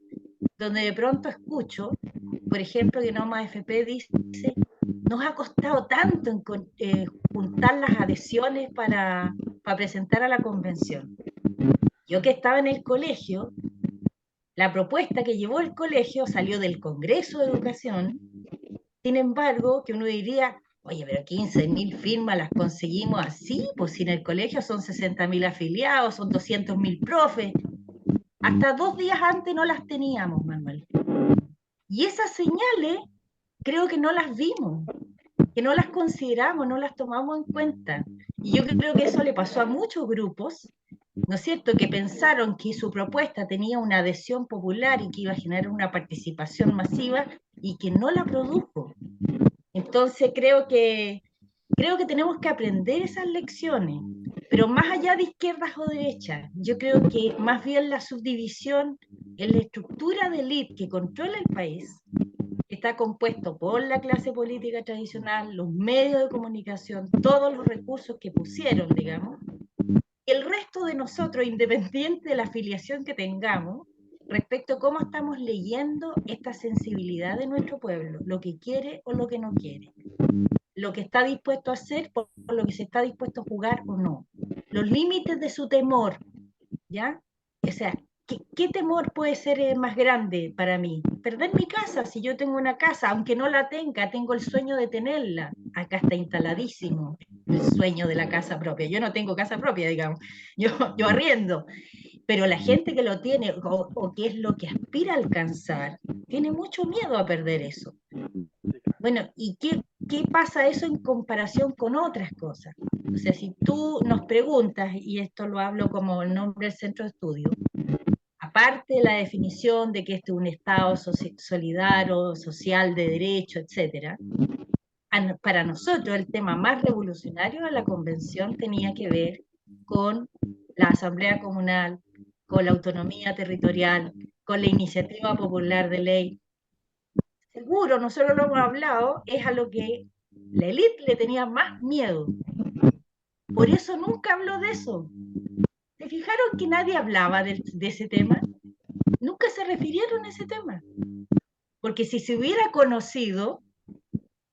donde de pronto escucho, por ejemplo, que no más FP dice, nos ha costado tanto juntar las adhesiones para presentar a la convención. Yo que estaba en el colegio, la propuesta que llevó el colegio salió del Congreso de Educación. Sin embargo, que uno diría, oye, pero 15.000 firmas las conseguimos así, pues si en el colegio son 60.000 afiliados, son 200.000 profes. Hasta 2 días antes no las teníamos, Manuel. Y esas señales creo que no las vimos, que no las consideramos, no las tomamos en cuenta. Y yo creo que eso le pasó a muchos grupos, ¿no es cierto?, que pensaron que su propuesta tenía una adhesión popular y que iba a generar una participación masiva y que no la produjo. Entonces creo que tenemos que aprender esas lecciones, pero más allá de izquierdas o derechas, yo creo que más bien la subdivisión en la estructura de élite que controla el país está compuesto por la clase política tradicional, los medios de comunicación, todos los recursos que pusieron, digamos, y el resto de nosotros, independiente de la afiliación que tengamos, respecto a cómo estamos leyendo esta sensibilidad de nuestro pueblo, lo que quiere o lo que no quiere, lo que está dispuesto a hacer por lo que se está dispuesto a jugar o no, los límites de su temor, ¿ya? O sea, ¿qué temor puede ser más grande para mí? Perder mi casa, si yo tengo una casa, aunque no la tenga, tengo el sueño de tenerla. Acá está instaladísimo el sueño de la casa propia. Yo no tengo casa propia, digamos, yo arriendo, pero la gente que lo tiene o que es lo que aspira a alcanzar, tiene mucho miedo a perder eso. Bueno, ¿y qué pasa eso en comparación con otras cosas? O sea, si tú nos preguntas, y esto lo hablo como el nombre del centro de estudio, aparte de la definición de que este es un Estado solidario, social, de derecho, etc., para nosotros el tema más revolucionario de la convención tenía que ver con la asamblea comunal, con la autonomía territorial, con la iniciativa popular de ley. Seguro, nosotros lo hemos hablado, es a lo que la élite le tenía más miedo. Por eso nunca habló de eso. ¿Se fijaron que nadie hablaba de ese tema? Nunca se refirieron a ese tema. Porque si se hubiera conocido,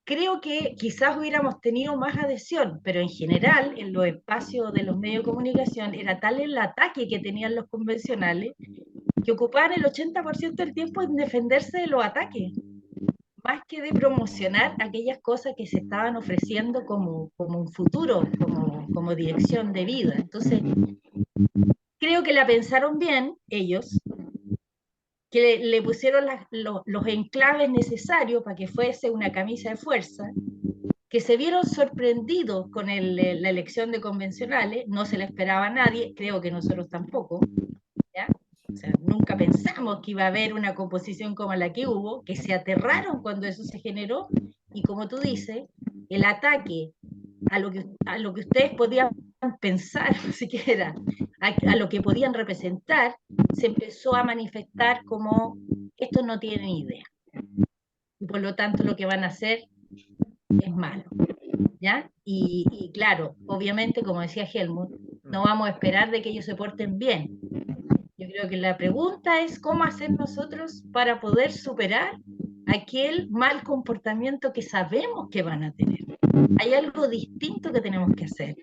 creo que quizás hubiéramos tenido más adhesión, pero en general, en los espacios de los medios de comunicación, era tal el ataque que tenían los convencionales que ocupaban el 80% del tiempo en defenderse de los ataques, más que de promocionar aquellas cosas que se estaban ofreciendo como un futuro, como dirección de vida. Entonces, creo que la pensaron bien ellos, que le pusieron los enclaves necesarios para que fuese una camisa de fuerza, que se vieron sorprendidos con la elección de convencionales, no se la esperaba a nadie, creo que nosotros tampoco, ¿ya? O sea, nunca pensamos que iba a haber una composición como la que hubo, que se aterraron cuando eso se generó, y como tú dices, el ataque a lo que ustedes podían pensar, siquiera, a lo que podían representar, se empezó a manifestar como estos no tienen idea. Y por lo tanto lo que van a hacer es malo. ¿Ya? Y claro, obviamente, como decía Helmut, no vamos a esperar de que ellos se porten bien. Yo creo que la pregunta es cómo hacer nosotros para poder superar aquel mal comportamiento que sabemos que van a tener. Hay algo distinto que tenemos que hacer.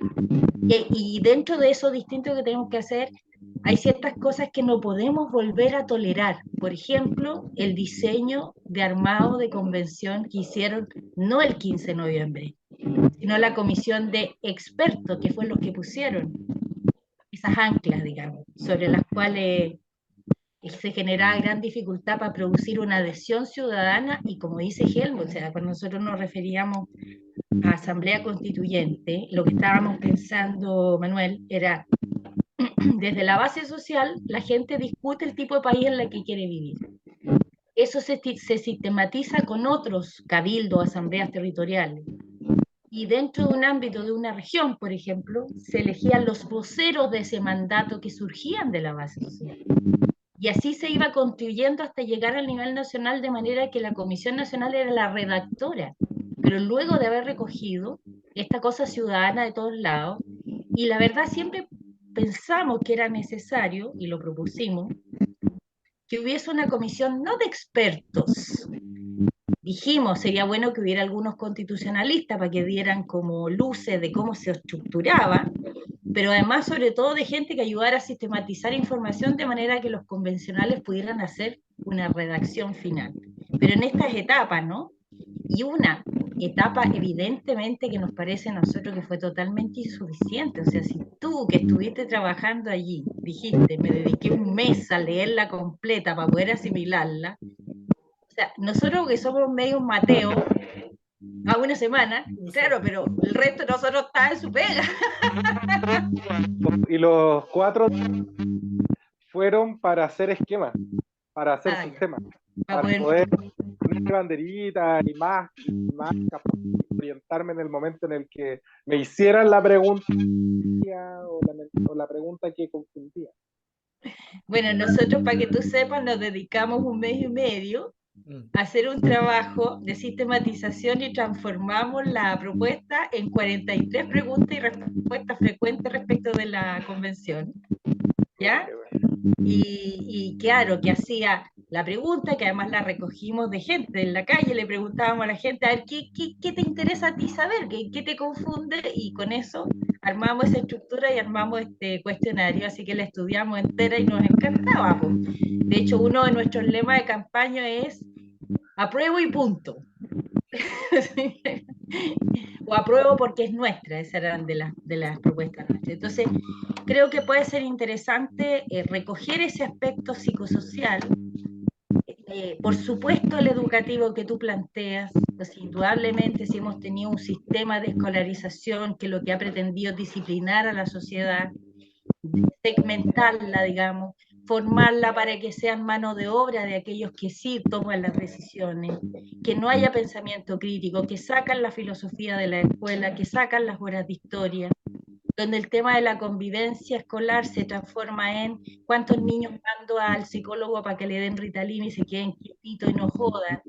Y dentro de eso distinto que tenemos que hacer, hay ciertas cosas que no podemos volver a tolerar. Por ejemplo, el diseño de armado de convención que hicieron no el 15 de noviembre, sino la comisión de expertos, que fue los que pusieron esas anclas, digamos, sobre las cuales se generaba gran dificultad para producir una adhesión ciudadana, y como dice Helmut, o sea, cuando nosotros nos referíamos a asamblea constituyente, lo que estábamos pensando, Manuel, era desde la base social, la gente discute el tipo de país en el que quiere vivir. Eso se sistematiza con otros cabildos, asambleas territoriales. Y dentro de un ámbito de una región, por ejemplo, se elegían los voceros de ese mandato que surgían de la base social. Y así se iba construyendo hasta llegar al nivel nacional, de manera que la Comisión Nacional era la redactora. Pero luego de haber recogido esta cosa ciudadana de todos lados, y la verdad siempre pensamos que era necesario, y lo propusimos, que hubiese una comisión no de expertos. Dijimos, sería bueno que hubiera algunos constitucionalistas para que dieran como luces de cómo se estructuraba, pero además sobre todo de gente que ayudara a sistematizar información de manera que los convencionales pudieran hacer una redacción final. Pero en estas etapas, ¿no? Y una etapa evidentemente que nos parece a nosotros que fue totalmente insuficiente. O sea, si tú que estuviste trabajando allí, dijiste, me dediqué un mes a leerla completa para poder asimilarla, o sea, nosotros que somos medio Mateo, a una semana, claro, pero el resto de nosotros está en su pega. Y los 4 fueron para hacer esquemas, para hacer sistemas, para poder poner banderitas y más orientarme en el momento en el que me hicieran la pregunta o la pregunta que confundía. Bueno, nosotros, para que tú sepas, nos dedicamos un mes y medio hacer un trabajo de sistematización y transformamos la propuesta en 43 preguntas y respuestas frecuentes respecto de la convención, ¿ya? Y claro, que hacía la pregunta, que además la recogimos de gente en la calle, le preguntábamos a la gente, a ver, ¿qué te interesa a ti saber? ¿Qué te confunde? Y con eso armamos esa estructura y armamos este cuestionario, así que la estudiamos entera y nos encantaba, pues. De hecho, uno de nuestros lemas de campaña es apruebo y punto. O apruebo porque es nuestra, esas eran de las propuestas nuestras. Entonces, creo que puede ser interesante recoger ese aspecto psicosocial. Por supuesto, el educativo que tú planteas, pues indudablemente si hemos tenido un sistema de escolarización que lo que ha pretendido es disciplinar a la sociedad, segmentarla, digamos, formarla para que sean mano de obra de aquellos que sí toman las decisiones, que no haya pensamiento crítico, que sacan la filosofía de la escuela, que sacan las horas de historia, donde el tema de la convivencia escolar se transforma en cuántos niños mando al psicólogo para que le den Ritalin y se queden quietitos y no jodan,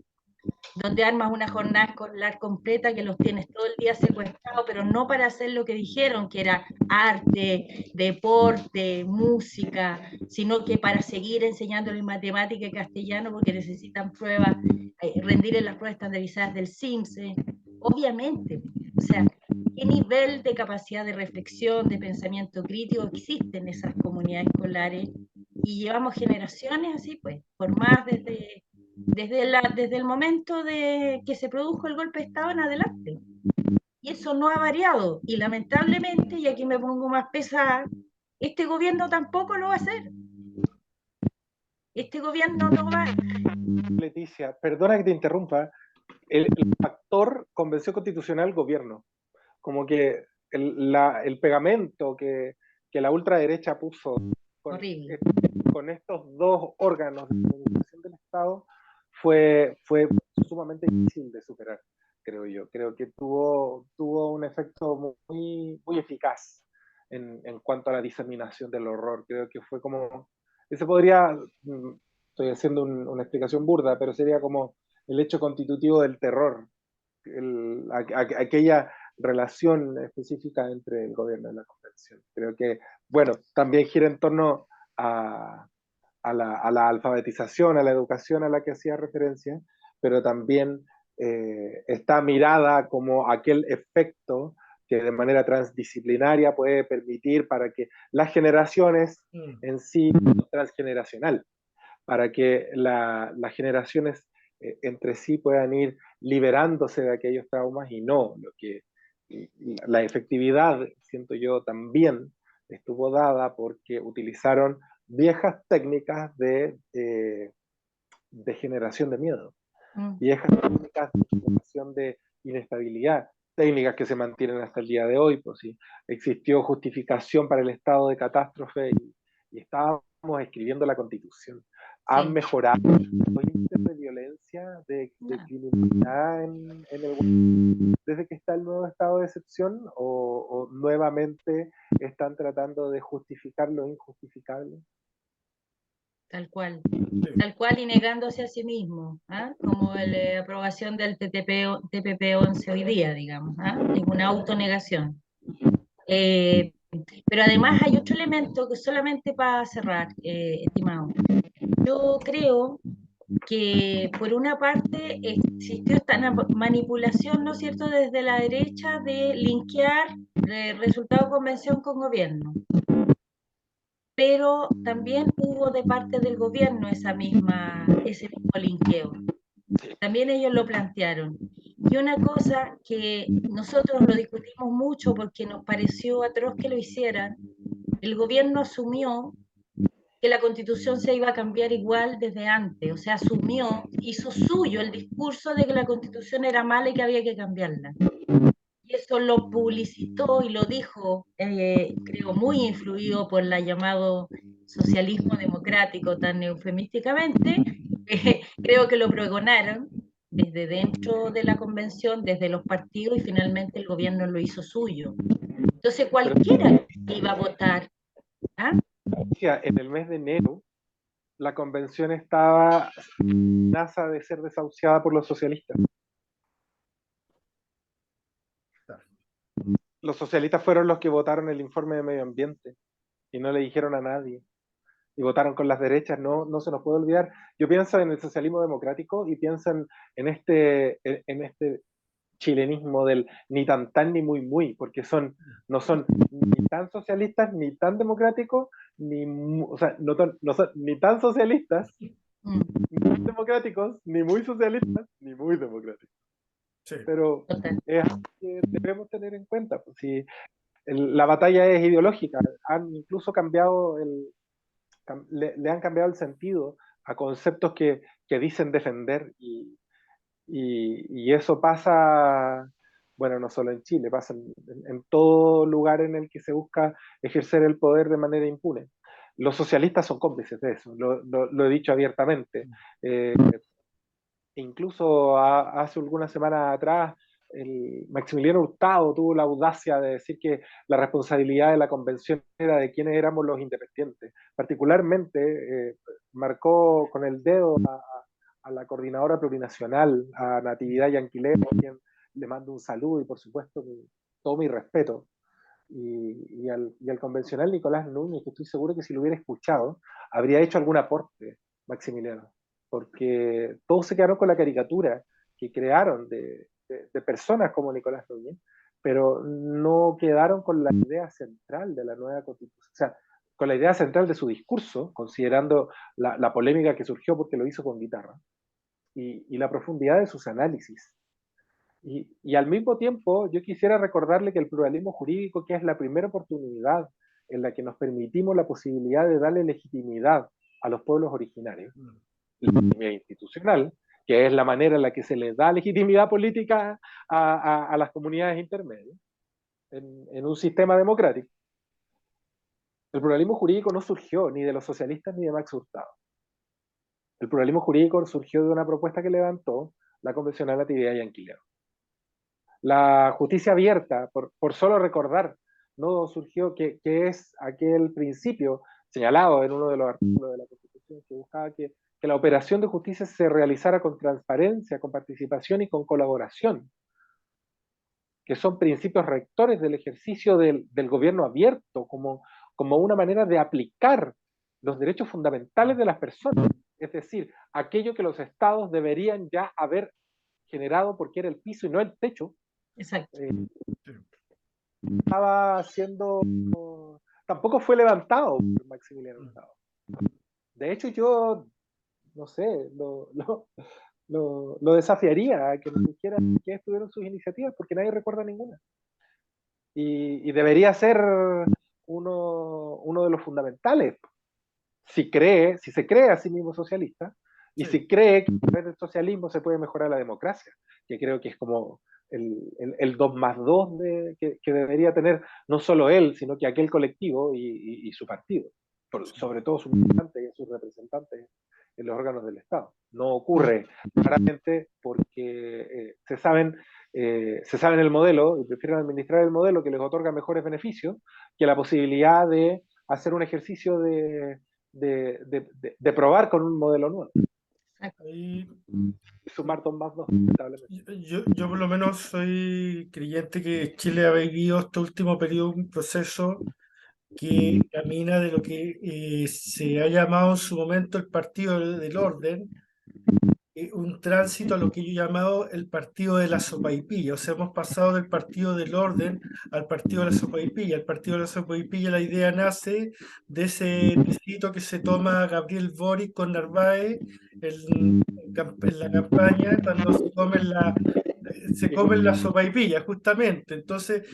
donde armas una jornada escolar completa que los tienes todo el día secuestrados, pero no para hacer lo que dijeron, que era arte, deporte, música, sino que para seguir enseñándoles matemática y castellano porque necesitan pruebas, rendir en las pruebas estandarizadas del CIMSE. Obviamente, o sea, ¿qué nivel de capacidad de reflexión, de pensamiento crítico existe en esas comunidades escolares? Y llevamos generaciones así, pues, formadas desde el momento de que se produjo el golpe de Estado en adelante. Y eso no ha variado. Y lamentablemente, y aquí me pongo más pesada, este gobierno tampoco lo va a hacer. Este gobierno no va. Leticia, perdona que te interrumpa, el factor convención constitucional gobierno, como que el pegamento que la ultraderecha puso con, Horrible. con estos dos órganos de administración del Estado fue sumamente difícil de superar, creo yo. Creo que tuvo un efecto muy eficaz en cuanto a la diseminación del horror. Creo que fue como, ese podría, estoy haciendo una explicación burda, pero sería como el hecho constitutivo del terror, aquella relación específica entre el gobierno y la convención. Creo que, bueno, también gira en torno a la alfabetización, a la educación a la que hacía referencia, pero también está mirada como aquel efecto que de manera transdisciplinaria puede permitir para que las generaciones en sí, transgeneracional, para que las generaciones entre sí puedan ir liberándose de aquellos traumas y no lo que la efectividad, siento yo, también estuvo dada porque utilizaron viejas técnicas de generación de miedo, viejas técnicas de generación de inestabilidad, técnicas que se mantienen hasta el día de hoy, pues sí, existió justificación para el estado de catástrofe y estábamos escribiendo la Constitución. ¿Han mejorado los índices de violencia, de criminalidad desde que está el nuevo estado de excepción o nuevamente están tratando de justificar lo injustificable? Tal cual y negándose a sí mismo, ¿ah? Como la aprobación del TPP-11 hoy día, digamos, ¿ah? Es una autonegación. Pero además hay otro elemento que solamente para cerrar, estimado. Yo creo que por una parte existió esta manipulación, ¿no es cierto?, desde la derecha de linkear resultado de convención con gobierno. Pero también hubo de parte del gobierno ese mismo linkeo. También ellos lo plantearon. Y una cosa que nosotros lo discutimos mucho porque nos pareció atroz que lo hicieran, el gobierno asumió que la constitución se iba a cambiar igual desde antes, o sea, asumió, hizo suyo el discurso de que la constitución era mala y que había que cambiarla. Y eso lo publicitó y lo dijo, creo, muy influido por la llamado socialismo democrático tan eufemísticamente, creo que lo pregonaron desde dentro de la convención, desde los partidos y finalmente el gobierno lo hizo suyo. Entonces cualquiera iba a votar. ¿Ah? En el mes de enero la convención estaba amenaza de ser desahuciada por los socialistas. Los socialistas fueron los que votaron el informe de medio ambiente y no le dijeron a nadie. Y votaron con las derechas, no se nos puede olvidar. Yo pienso en el socialismo democrático y pienso en este chilenismo del ni tan ni muy, porque no son ni tan socialistas, ni tan democráticos, o sea, no son ni tan socialistas, Mm, ni tan democráticos, ni muy socialistas, ni muy democráticos. Sí. Pero total. es algo que debemos tener en cuenta. Pues, si la batalla es ideológica, han incluso cambiado le han cambiado el sentido a conceptos que dicen defender y eso pasa, bueno, no solo en Chile, pasa en todo lugar en el que se busca ejercer el poder de manera impune. Los socialistas son cómplices de eso, lo he dicho abiertamente. Incluso hace algunas semanas atrás, Maximiliano Hurtado tuvo la audacia de decir que la responsabilidad de la convención era de quienes éramos los independientes. Particularmente marcó con el dedo a la coordinadora plurinacional, a Natividad Yanquilero, a quien le mando un saludo y por supuesto todo mi respeto. Y al convencional Nicolás Núñez, que estoy seguro que si lo hubiera escuchado, habría hecho algún aporte, Maximiliano, porque todos se quedaron con la caricatura que crearon de personas como Nicolás Núñez, pero no quedaron con la idea central de la nueva constitución, o sea, con la idea central de su discurso, considerando la polémica que surgió porque lo hizo con guitarra, y la profundidad de sus análisis. Y al mismo tiempo, yo quisiera recordarle que el pluralismo jurídico, que es la primera oportunidad en la que nos permitimos la posibilidad de darle legitimidad a los pueblos originarios, legitimidad institucional, que es la manera en la que se les da legitimidad política a las comunidades intermedias, en un sistema democrático. El pluralismo jurídico no surgió ni de los socialistas ni de Max Hurtado. El pluralismo jurídico surgió de una propuesta que levantó la convencional Natividad Yanquilero. La justicia abierta, por solo recordar, no surgió, que es aquel principio señalado en uno de los artículos de la Constitución que buscaba que la operación de justicia se realizara con transparencia, con participación y con colaboración, que son principios rectores del ejercicio del gobierno abierto como una manera de aplicar los derechos fundamentales de las personas, es decir, aquello que los estados deberían ya haber generado porque era el piso y no el techo. Exacto. Estaba haciendo, tampoco fue levantado por Maximiliano Hurtado. De hecho, yo, no sé, lo desafiaría a que nos dijera qué estuvieron sus iniciativas, porque nadie recuerda ninguna. Y debería ser uno de los fundamentales, si se cree a sí mismo socialista, y Sí. si cree que a través del socialismo se puede mejorar la democracia, que creo que es como el 2 más 2 que debería tener no solo él, sino que aquel colectivo y su partido, sobre todo sus militantes y sus representantes en los órganos del Estado. No ocurre claramente porque se saben el modelo y prefieren administrar el modelo que les otorga mejores beneficios que la posibilidad de hacer un ejercicio de probar con un modelo nuevo. Ahí, Sumar 2 más 2, lamentablemente. yo por lo menos soy creyente que Chile ha vivido este último periodo un proceso que camina de lo que se ha llamado en su momento el Partido del Orden, un tránsito a lo que yo he llamado el Partido de la Sopaipilla. O sea, hemos pasado del Partido del Orden al Partido de la Sopaipilla. El Partido de la Sopaipilla, la idea nace de ese visito que se toma Gabriel Boric con Narváez en la campaña, cuando se comen la sopaipilla, justamente. Entonces,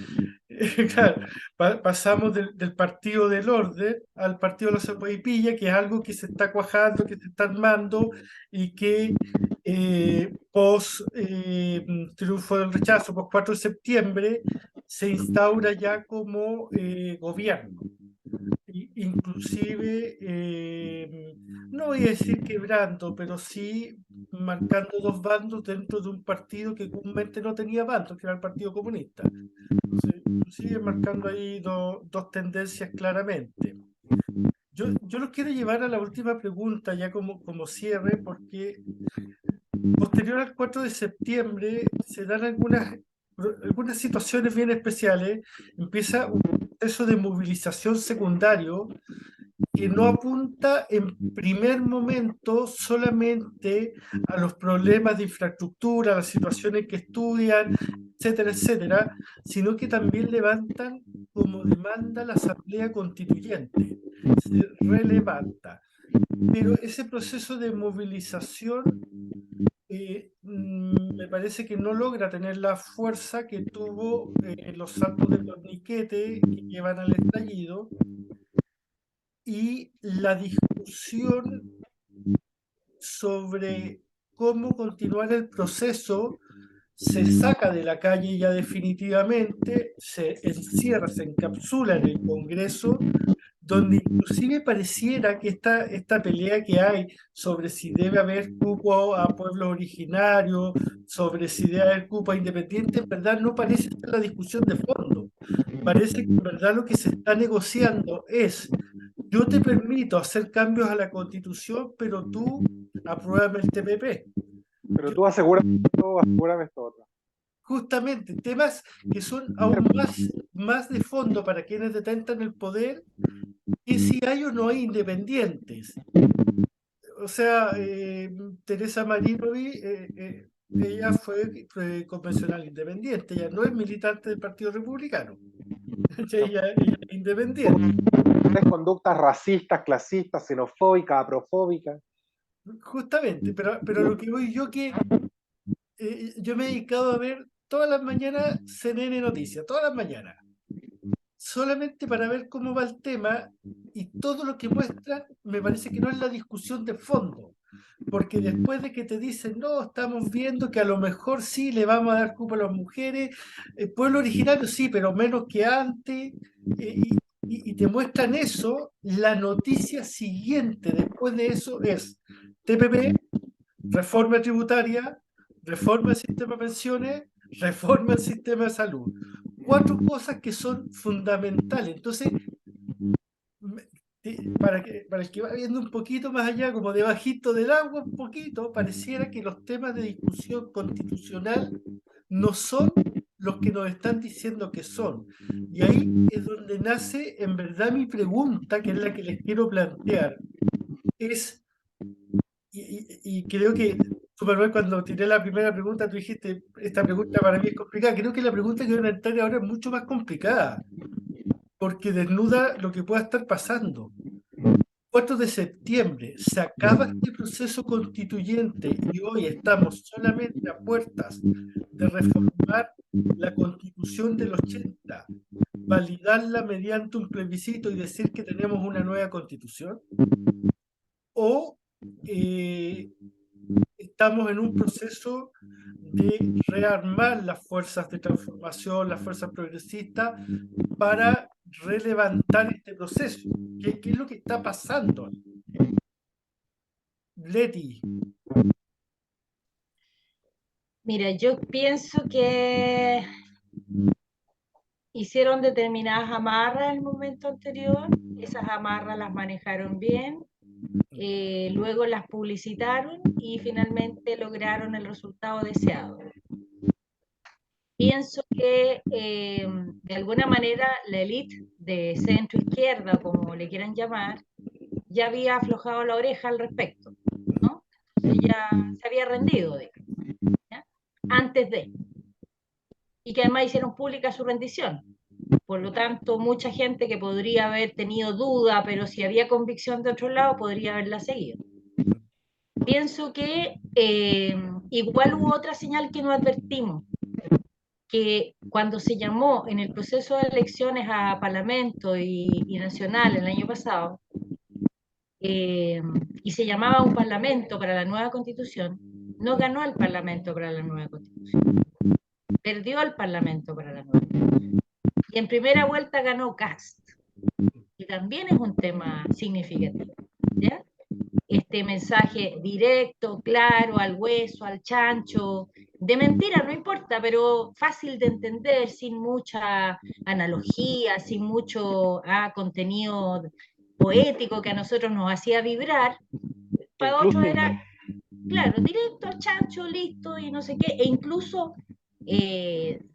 claro, pasamos del partido del orden al partido de la sopaipilla, que es algo que se está cuajando, que se está armando y que pos triunfo del rechazo, pos 4 de septiembre, se instaura ya como gobierno. Inclusive, no voy a decir quebrando, pero sí marcando dos bandos dentro de un partido que comúnmente no tenía bandos, que era el Partido Comunista. Entonces, inclusive marcando ahí dos tendencias claramente. Yo los quiero llevar a la última pregunta, ya como cierre, porque posterior al 4 de septiembre se dan algunas situaciones bien especiales. Empieza un proceso de movilización secundario que no apunta en primer momento solamente a los problemas de infraestructura, a las situaciones que estudian, etcétera, etcétera, sino que también levantan como demanda la Asamblea Constituyente. Se relevanta. Pero ese proceso de movilización me parece que no logra tener la fuerza que tuvo los saltos de torniquete que llevan al estallido, y la discusión sobre cómo continuar el proceso se saca de la calle ya definitivamente, se encierra, se encapsula en el Congreso, donde inclusive pareciera que esta pelea que hay sobre si debe haber cupo a pueblos originarios, sobre si debe haber cupo a independientes, en verdad no parece ser la discusión de fondo. Parece que en verdad lo que se está negociando es: yo te permito hacer cambios a la Constitución, pero tú apruébame el TPP. Pero tú asegúrame esto otro. Justamente, temas que son aún más de fondo para quienes detentan el poder, que si hay o no hay independientes. O sea, Teresa Marinovi, ella fue convencional independiente, ella no es militante del Partido Republicano, ella es independiente. Conductas racistas, clasistas, xenofóbicas, aprofóbicas. Justamente, pero lo que voy yo que yo me he dedicado a ver todas las mañanas CNN Noticias, todas las mañanas, solamente para ver cómo va el tema, y todo lo que muestran me parece que no es la discusión de fondo, porque después de que te dicen: no, estamos viendo que a lo mejor sí le vamos a dar cupo a las mujeres, pueblo originario sí, pero menos que antes, y te muestran eso, la noticia siguiente después de eso es TPP, reforma tributaria, reforma del sistema de pensiones, reforma del sistema de salud. 4 cosas que son fundamentales. Entonces, para el que va viendo un poquito más allá, como debajito del agua, un poquito, pareciera que los temas de discusión constitucional no son los que nos están diciendo que son. Y ahí es donde nace en verdad mi pregunta, que es la que les quiero plantear. Es, y creo que, Superman, cuando tiré la primera pregunta, tú dijiste: esta pregunta para mí es complicada. Creo que la pregunta que van a entrar ahora es mucho más complicada, porque desnuda lo que pueda estar pasando. 4 de septiembre, se acaba este proceso constituyente y hoy estamos solamente a puertas de reformar la Constitución del 80, validarla mediante un plebiscito y decir que tenemos una nueva Constitución, o estamos en un proceso de rearmar las fuerzas de transformación, las fuerzas progresistas, para relevantar este proceso. ¿Qué es lo que está pasando? Leti. Mira, yo pienso que hicieron determinadas amarras en el momento anterior, esas amarras las manejaron bien, luego las publicitaron y finalmente lograron el resultado deseado. Pienso que de alguna manera la élite de centro izquierda, como le quieran llamar, ya había aflojado la oreja al respecto, ¿no? Ya se había rendido, digamos, ¿ya? Antes de, y que además hicieron pública su rendición. Por lo tanto, mucha gente que podría haber tenido duda, pero si había convicción de otro lado, podría haberla seguido. Pienso que igual hubo otra señal que no advertimos, que cuando se llamó en el proceso de elecciones a Parlamento y Nacional el año pasado, y se llamaba un Parlamento para la nueva Constitución, no ganó el Parlamento para la nueva Constitución, perdió el Parlamento para la nueva Constitución. Y en primera vuelta ganó Cast, y también es un tema significativo, ¿ya? Este mensaje directo, claro, al hueso, al chancho, de mentira, no importa, pero fácil de entender, sin mucha analogía, sin mucho contenido poético que a nosotros nos hacía vibrar, para otros era, claro, directo, chancho, listo, y no sé qué, e incluso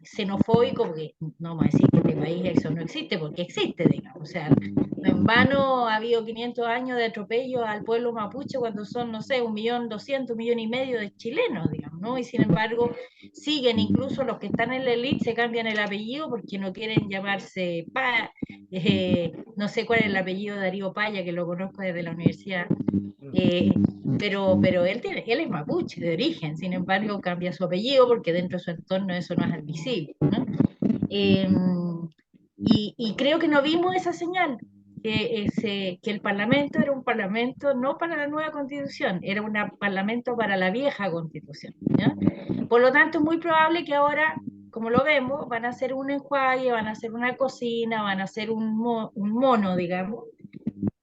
xenofóbico, porque no vamos a decir que en este país eso no existe, porque existe, digamos. O sea, no en vano ha habido 500 años de atropello al pueblo mapuche cuando son, no sé, 1.200.000, 1.500.000 de chilenos, digamos, ¿no? Y sin embargo, siguen, incluso los que están en la élite se cambian el apellido porque no quieren llamarse no sé cuál es el apellido de Darío Paya, que lo conozco desde la universidad, eh, pero él es mapuche de origen, sin embargo cambia su apellido porque dentro de su entorno eso no es admisible, ¿no? Eh, y creo que no vimos esa señal, que el Parlamento era un Parlamento no para la nueva Constitución, era un Parlamento para la vieja Constitución, ¿ya? Por lo tanto, es muy probable que ahora, como lo vemos, van a hacer un enjuague, van a hacer una cocina, van a hacer un mono, digamos,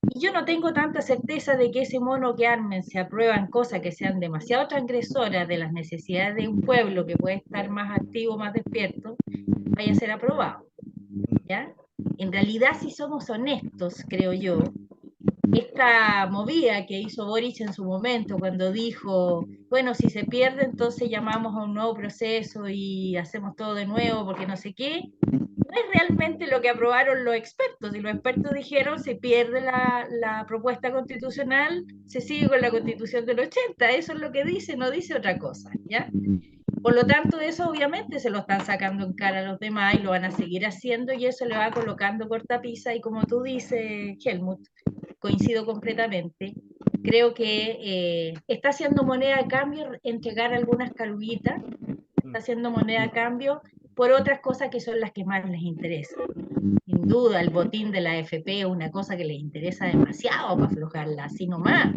y yo no tengo tanta certeza de que ese mono que armen se aprueban cosas que sean demasiado transgresoras de las necesidades de un pueblo que puede estar más activo, más despierto, vaya a ser aprobado, ¿ya? En realidad, si somos honestos, creo yo, esta movida que hizo Boric en su momento, cuando dijo, bueno, si se pierde, entonces llamamos a un nuevo proceso y hacemos todo de nuevo, porque no sé qué, no es realmente lo que aprobaron los expertos. Y los expertos dijeron, se pierde la propuesta constitucional, se sigue con la constitución del 80. Eso es lo que dice, no dice otra cosa, ¿ya? Por lo tanto, eso obviamente se lo están sacando en cara a los demás y lo van a seguir haciendo, y eso le va colocando cortapisa. Y como tú dices, Helmut, coincido completamente. Creo que está haciendo moneda de cambio entregar algunas caluguitas, está haciendo moneda de cambio por otras cosas que son las que más les interesan. Sin duda, el botín de la AFP es una cosa que les interesa demasiado para aflojarla, así nomás.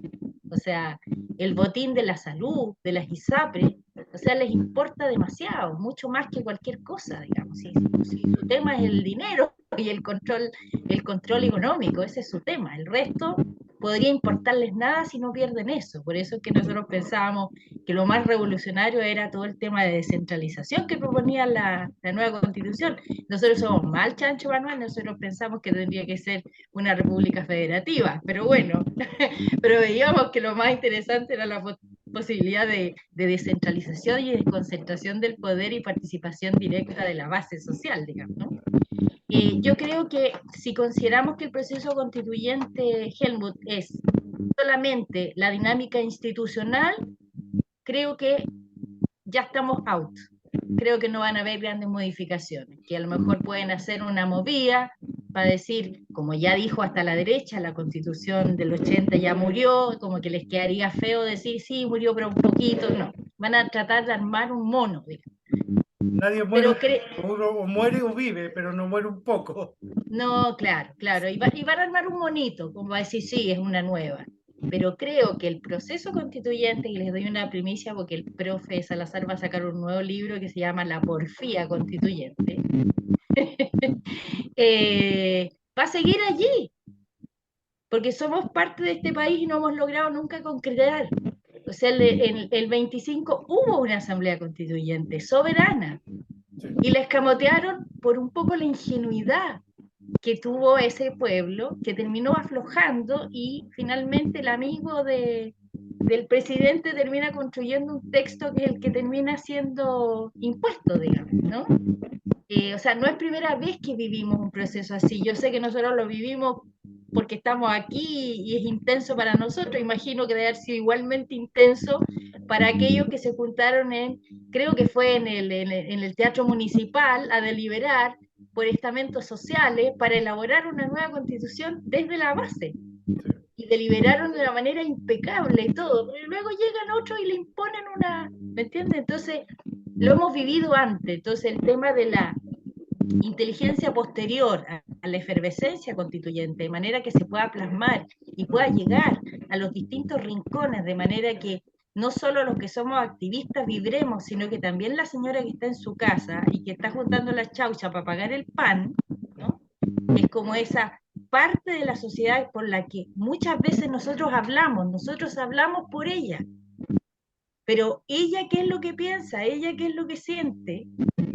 O sea, el botín de la salud, de las ISAPRE, o sea, les importa demasiado, mucho más que cualquier cosa, digamos. Si su tema es el dinero y el control económico, ese es su tema. El resto podría importarles nada si no pierden eso. Por eso es que nosotros pensábamos que lo más revolucionario era todo el tema de descentralización que proponía la nueva constitución. Nosotros somos mal chancho, Manuel, nosotros pensamos que tendría que ser una república federativa, pero bueno, pero veíamos que lo más interesante era la posibilidad de descentralización y desconcentración del poder y participación directa de la base social, digamos, ¿no? Yo creo que si consideramos que el proceso constituyente, Helmut, es solamente la dinámica institucional, creo que ya estamos out. Creo que no van a haber grandes modificaciones, que a lo mejor pueden hacer una movida para decir, como ya dijo hasta la derecha, la constitución del 80 ya murió, como que les quedaría feo decir, sí, murió, pero un poquito, no. Van a tratar de armar un mono, digamos. Nadie muere, Pero uno o muere o vive, pero no muere un poco. no, claro, claro, y van a armar un monito, como va a decir, sí, es una nueva. Pero creo que el proceso constituyente, y les doy una primicia porque el profe Salazar va a sacar un nuevo libro que se llama La porfía constituyente, va a seguir allí, porque somos parte de este país y no hemos logrado nunca concretar. O sea, el 25 hubo una asamblea constituyente soberana y la escamotearon por un poco la ingenuidad que tuvo ese pueblo, que terminó aflojando, y finalmente el amigo del presidente termina construyendo un texto que es el que termina siendo impuesto, digamos, ¿no? O sea, no es primera vez que vivimos un proceso así. Yo sé que nosotros lo vivimos porque estamos aquí y es intenso para nosotros. Imagino que debe haber sido igualmente intenso para aquellos que se juntaron creo que fue en el Teatro Municipal, a deliberar por estamentos sociales para elaborar una nueva constitución desde la base. Y deliberaron de una manera impecable y todo, pero luego llegan otros y le imponen una, ¿me entiendes? Entonces, lo hemos vivido antes. Entonces, el tema de la inteligencia posterior a la efervescencia constituyente, de manera que se pueda plasmar y pueda llegar a los distintos rincones, de manera que no solo los que somos activistas vibremos, sino que también la señora que está en su casa y que está juntando la chaucha para pagar el pan, ¿no? Es como esa parte de la sociedad por la que muchas veces nosotros hablamos por ella, pero ella qué es lo que piensa, ella qué es lo que siente,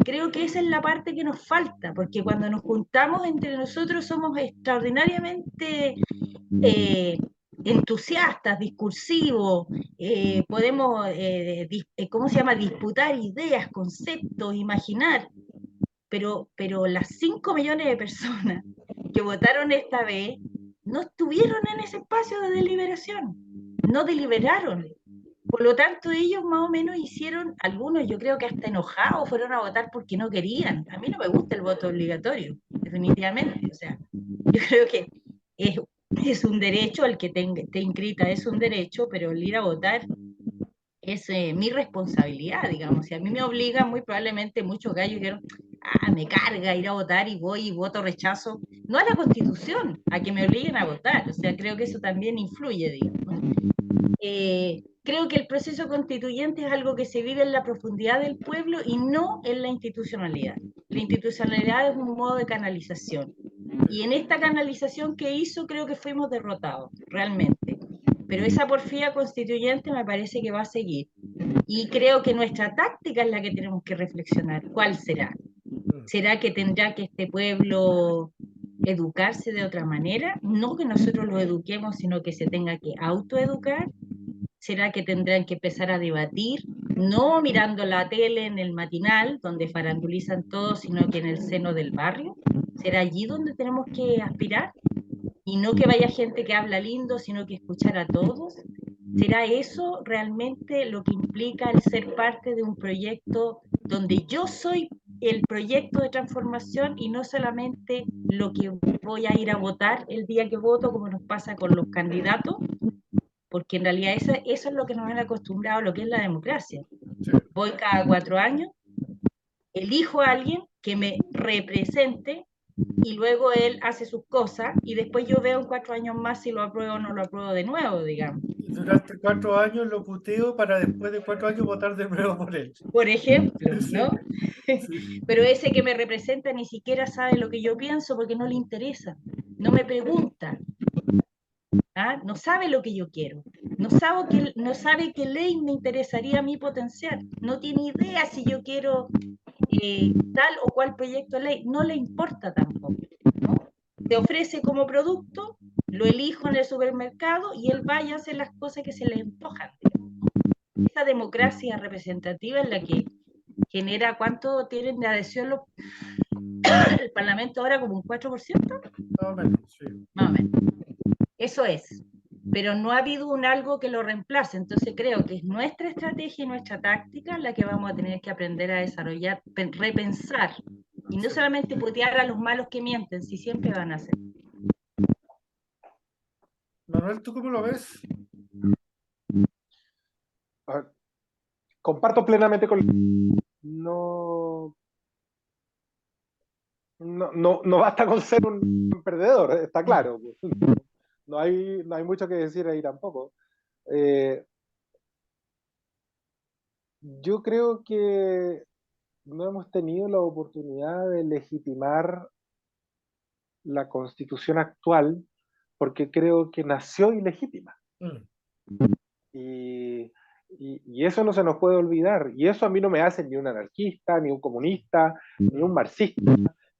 Creo que esa es la parte que nos falta, porque cuando nos juntamos entre nosotros somos extraordinariamente eh, entusiastas, discursivos, podemos, ¿cómo se llama?, disputar ideas, conceptos, imaginar, pero las 5 millones de personas que votaron esta vez no estuvieron en ese espacio de deliberación, no deliberaron. Por lo tanto, ellos más o menos hicieron, algunos yo creo que hasta enojados fueron a votar porque no querían. A mí no me gusta el voto obligatorio, definitivamente. O sea, yo creo que es, es un derecho, el que te inscrita es un derecho, pero el ir a votar es mi responsabilidad, digamos. Si a mí me obliga, muy probablemente muchos gallos dijeron, me carga ir a votar y voy y voto rechazo. No a la Constitución, a que me obliguen a votar. O sea, creo que eso también influye, digamos. Creo que el proceso constituyente es algo que se vive en la profundidad del pueblo y no en la institucionalidad. La institucionalidad es un modo de canalización. Y en esta canalización que hizo, creo que fuimos derrotados, realmente. Pero esa porfía constituyente me parece que va a seguir. Y creo que nuestra táctica es la que tenemos que reflexionar. ¿Cuál será? ¿Será que tendrá que este pueblo educarse de otra manera? No que nosotros lo eduquemos, sino que se tenga que autoeducar. ¿Será que tendrán que empezar a debatir? No mirando la tele en el matinal, donde farandulizan todo, sino que en el seno del barrio. ¿Será allí donde tenemos que aspirar? Y no que vaya gente que habla lindo, sino que escuchar a todos. ¿Será eso realmente lo que implica el ser parte de un proyecto donde yo soy el proyecto de transformación y no solamente lo que voy a ir a votar el día que voto, como nos pasa con los candidatos? Porque en realidad eso es lo que nos han acostumbrado a lo que es la democracia. Sí. Voy cada 4 años, elijo a alguien que me represente y luego él hace sus cosas y después yo veo en 4 años más si lo apruebo o no lo apruebo de nuevo, digamos. Y durante 4 años lo puteo para después de 4 años votar de nuevo por él. Por ejemplo, Sí, ¿no? sí. Pero ese que me representa ni siquiera sabe lo que yo pienso porque no le interesa, no me pregunta, ¿ah? No sabe lo que yo quiero, no sabe qué ley me interesaría a mí potenciar, no tiene idea si yo quiero tal o cual proyecto de ley, no le importa tampoco, ¿no? Te ofrece como producto, lo elijo en el supermercado y él va y hace las cosas que se le antojan. Esa democracia representativa es la que genera, ¿cuánto tienen de adhesión el Parlamento ahora? ¿Como un 4%? Más o menos, sí. Más o menos. Eso es. Pero no ha habido un algo que lo reemplace. Entonces creo que es nuestra estrategia y nuestra táctica la que vamos a tener que aprender a desarrollar, repensar. Y no Sí. solamente putear a los malos que mienten, si siempre van a ser. Manuel, ¿tú cómo lo ves? Comparto plenamente con... No, no basta con ser un perdedor, está claro. No hay mucho que decir ahí tampoco. Yo creo que no hemos tenido la oportunidad de legitimar la constitución actual porque creo que nació ilegítima. Mm, Y, y eso no se nos puede olvidar. Y eso a mí no me hace ni un anarquista, ni un comunista, ni un marxista,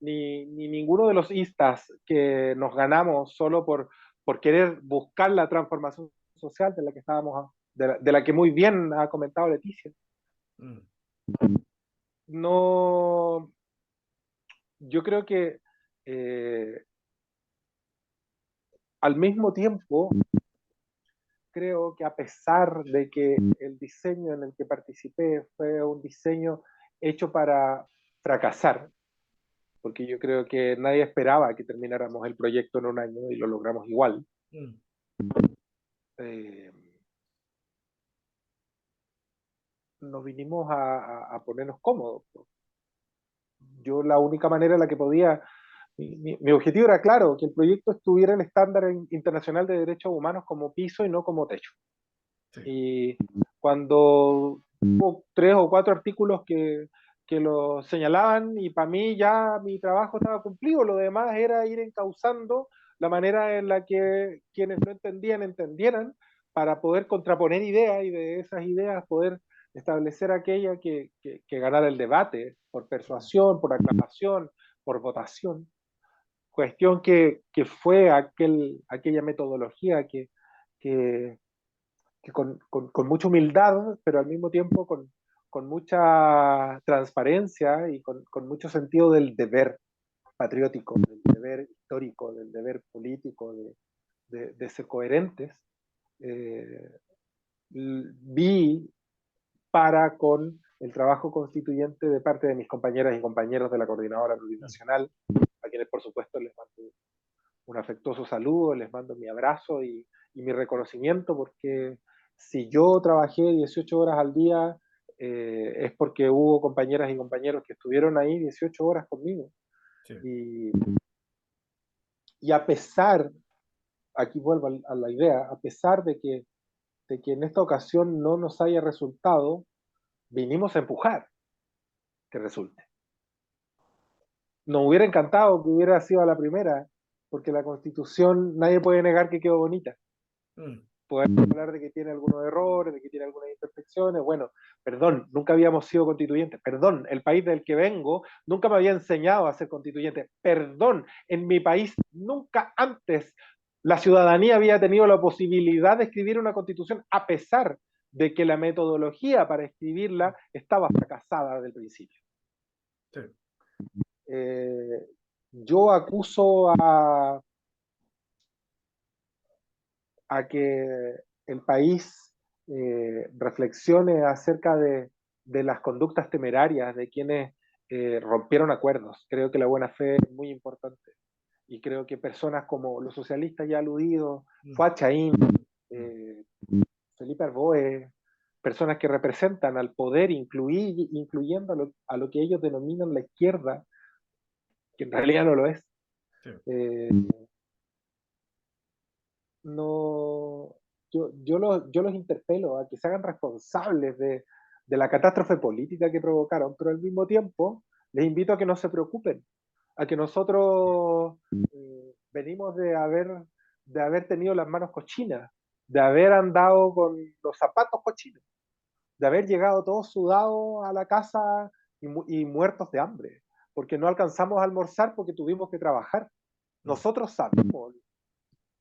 ni ninguno de los istas que nos ganamos solo por querer buscar la transformación social de la que estábamos, de la que muy bien ha comentado Leticia. mm, No, yo creo que eh, al mismo tiempo creo que a pesar de que el diseño en el que participé fue un diseño hecho para fracasar, porque yo creo que nadie esperaba que termináramos el proyecto en un año y lo logramos igual, mm. eh, nos vinimos a ponernos cómodos. Yo la única manera en la que podía, mi objetivo era claro, que el proyecto estuviera en el estándar internacional de derechos humanos como piso y no como techo. Sí. Y cuando hubo 3 o 4 artículos que lo señalaban y para mí ya mi trabajo estaba cumplido, lo demás era ir encauzando la manera en la que quienes no entendían entendieran para poder contraponer ideas y de esas ideas poder establecer aquella que ganara el debate por persuasión, por aclamación, por votación, cuestión que fue aquella metodología que, que con mucha humildad, pero al mismo tiempo con mucha transparencia y con mucho sentido del deber patriótico, del deber histórico, del deber político, de ser coherentes, eh, vi para con el trabajo constituyente de parte de mis compañeras y compañeros de la Coordinadora Plurinacional, a quienes por supuesto les mando un afectuoso saludo, les mando mi abrazo y mi reconocimiento, porque si yo trabajé 18 horas al día, es porque hubo compañeras y compañeros que estuvieron ahí 18 horas conmigo. Sí. Y a pesar, aquí vuelvo a la idea, a pesar de que en esta ocasión no nos haya resultado, vinimos a empujar que resulte. Nos hubiera encantado que hubiera sido a la primera, porque la Constitución nadie puede negar que quedó bonita. Podemos hablar de que tiene algunos errores, de que tiene algunas imperfecciones. Bueno, perdón, nunca habíamos sido constituyentes. Perdón, el país del que vengo nunca me había enseñado a ser constituyente. Perdón, en mi país nunca antes la ciudadanía había tenido la posibilidad de escribir una constitución, a pesar de que la metodología para escribirla estaba fracasada desde el principio. Sí. Yo acuso a que el país reflexione acerca de las conductas temerarias de quienes rompieron acuerdos. Creo que la buena fe es muy importante. Y creo que personas como los socialistas ya aludidos, Fuad Chaín, Felipe Arboe, personas que representan al poder, incluyendo a lo que ellos denominan la izquierda, que en realidad no lo es. Sí. No, yo los interpelo a que se hagan responsables de la catástrofe política que provocaron, pero al mismo tiempo les invito a que no se preocupen, a que nosotros venimos de haber tenido las manos cochinas, de haber andado con los zapatos cochinos, de haber llegado todos sudados a la casa y muertos de hambre, porque no alcanzamos a almorzar porque tuvimos que trabajar. Nosotros sabemos,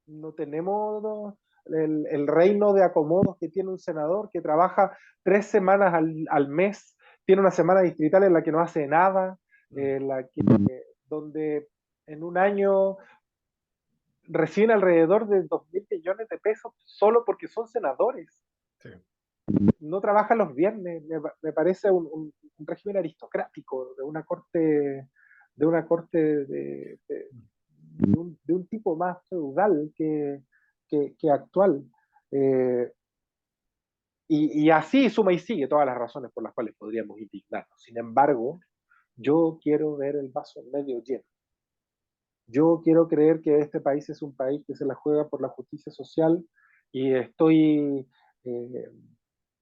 no tenemos el reino de acomodos que tiene un senador que trabaja 3 semanas al mes, tiene una semana distrital en la que no hace nada, donde en un año reciben alrededor de 2.000 millones de pesos solo porque son senadores. Sí. No trabajan los viernes, me parece un régimen aristocrático de una corte de un tipo más feudal que actual. Y así suma y sigue todas las razones por las cuales podríamos indignarnos. Sin embargo, yo quiero ver el vaso medio lleno. Yo quiero creer que este país es un país que se la juega por la justicia social y estoy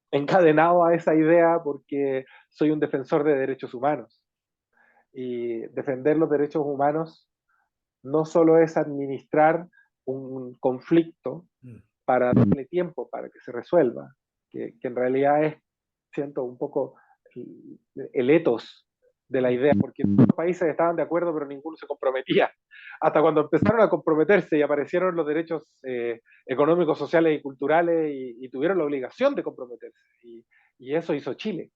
encadenado a esa idea porque soy un defensor de derechos humanos. Y defender los derechos humanos no solo es administrar un conflicto para darle tiempo para que se resuelva, que en realidad es, siento, un poco el etos de la idea, porque todos los países estaban de acuerdo, pero ninguno se comprometía. Hasta cuando empezaron a comprometerse y aparecieron los derechos económicos, sociales y culturales y tuvieron la obligación de comprometerse. Y eso hizo Chile.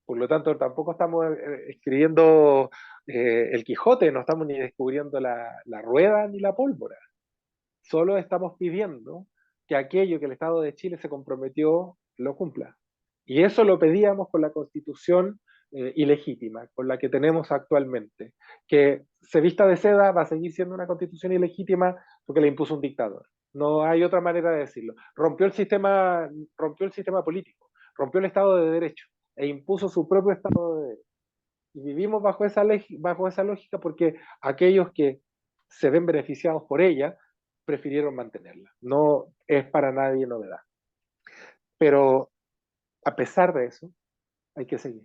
Por lo tanto, tampoco estamos escribiendo el Quijote, no estamos ni descubriendo la rueda ni la pólvora. Solo estamos pidiendo que aquello que el Estado de Chile se comprometió lo cumpla. Y eso lo pedíamos con la Constitución ilegítima, con la que tenemos actualmente. Que se vista de seda va a seguir siendo una Constitución ilegítima porque la impuso un dictador. No hay otra manera de decirlo. Rompió el sistema político, rompió el Estado de Derecho e impuso su propio Estado de Derecho. Y vivimos bajo esa lógica porque aquellos que se ven beneficiados por ella prefirieron mantenerla. No es para nadie novedad. Pero a pesar de eso, hay que seguir.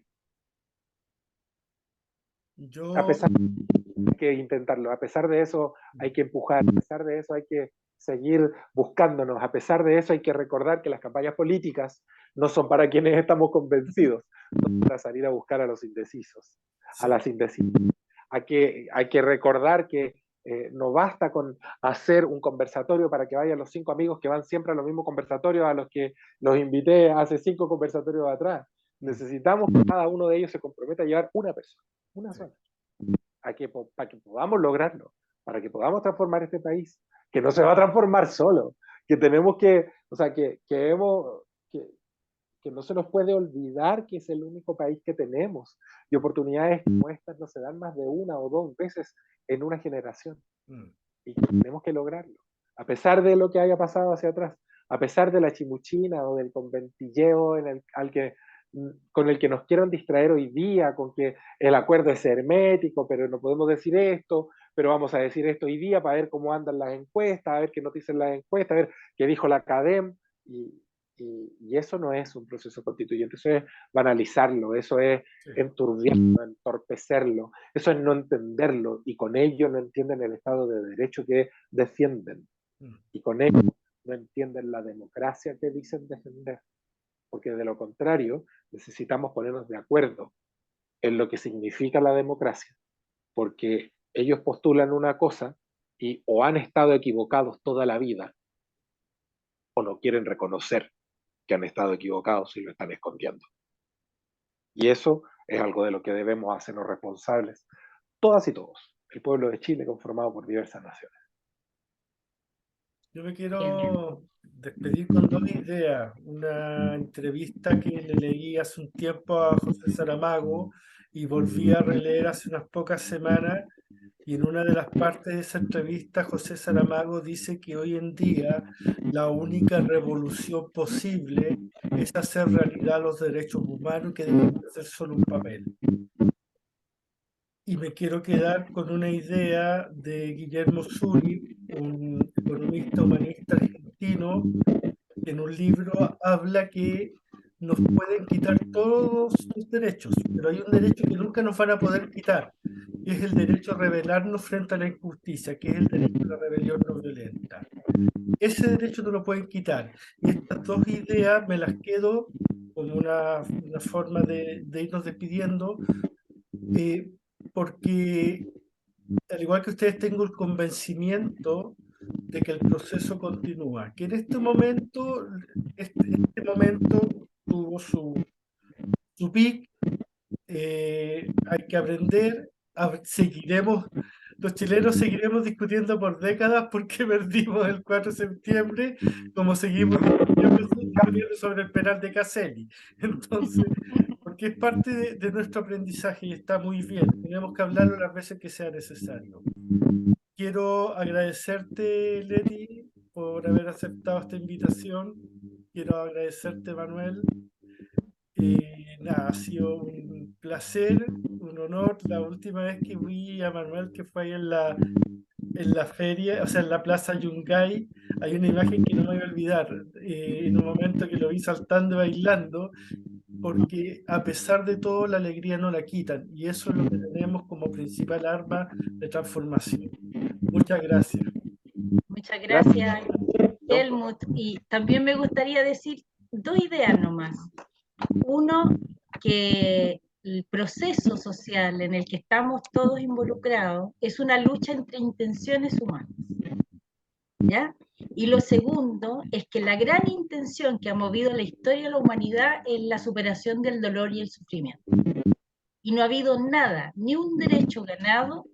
A pesar de eso, hay que intentarlo. A pesar de eso, hay que empujar. A pesar de eso, hay que seguir buscándonos. A pesar de eso, hay que recordar que las campañas políticas no son para quienes estamos convencidos, son para salir a buscar a los indecisos, a las indecisas. Hay que recordar que no basta con hacer un conversatorio para que vayan los 5 amigos que van siempre a los mismos conversatorios a los que los invité hace 5 conversatorios atrás. Necesitamos que cada uno de ellos se comprometa a llevar una persona, una sola, para que podamos lograrlo, para que podamos transformar este país, que no se va a transformar solo, que tenemos que, o sea, que no se nos puede olvidar que es el único país que tenemos, y oportunidades como estas no se dan más de 1 o 2 veces en una generación, y tenemos que lograrlo, a pesar de lo que haya pasado hacia atrás, a pesar de la chimuchina o del conventilleo con el que nos quieren distraer hoy día, con que el acuerdo es hermético, pero no podemos decir esto, pero vamos a decir esto hoy día para ver cómo andan las encuestas, a ver qué nos dicen las encuestas, a ver qué dijo la CADEM, y eso no es un proceso constituyente, eso es banalizarlo, eso es enturbiarlo, entorpecerlo, eso es no entenderlo, y con ello no entienden el Estado de Derecho que defienden, y con ello no entienden la democracia que dicen defender, porque de lo contrario necesitamos ponernos de acuerdo en lo que significa la democracia, porque ellos postulan una cosa y o han estado equivocados toda la vida o no quieren reconocer que han estado equivocados y lo están escondiendo. Y eso es algo de lo que debemos hacernos responsables, todas y todos, el pueblo de Chile conformado por diversas naciones. Yo me quiero despedir con 2 ideas. Una entrevista que le leí hace un tiempo a José Saramago y volví a releer hace unas pocas semanas. Y en una de las partes de esa entrevista, José Saramago dice que hoy en día la única revolución posible es hacer realidad los derechos humanos, que deben ser solo un papel. Y me quiero quedar con una idea de Guillermo Suri, un economista humanista argentino, que en un libro habla que nos pueden quitar todos los derechos, pero hay un derecho que nunca nos van a poder quitar, que es el derecho a rebelarnos frente a la injusticia, que es el derecho a la rebelión no violenta. Ese derecho no lo pueden quitar. Y estas 2 ideas me las quedo como una forma de irnos despidiendo, porque al igual que ustedes tengo el convencimiento de que el proceso continúa, que en este momento tuvo su pic, hay que aprender, seguiremos, los chilenos seguiremos discutiendo por décadas porque perdimos el 4 de septiembre, como seguimos discutiendo sobre el penal de Caselli. Entonces, porque es parte de nuestro aprendizaje y está muy bien. Tenemos que hablarlo las veces que sea necesario. Quiero agradecerte, Leti, por haber aceptado esta invitación. Quiero agradecerte, Manuel. Nada, ha sido un placer, un honor. La última vez que vi a Manuel, que fue ahí en la feria, o sea, en la Plaza Yungay, hay una imagen que no me voy a olvidar, en un momento que lo vi saltando y bailando, porque a pesar de todo la alegría no la quitan, y eso es lo que tenemos como principal arma de transformación. Muchas gracias. Muchas gracias, Helmut. Y también me gustaría decir 2 ideas nomás. Uno, que el proceso social en el que estamos todos involucrados es una lucha entre intenciones humanas, ¿ya? Y lo segundo es que la gran intención que ha movido la historia de la humanidad es la superación del dolor y el sufrimiento. Y no ha habido nada, ni un derecho ganado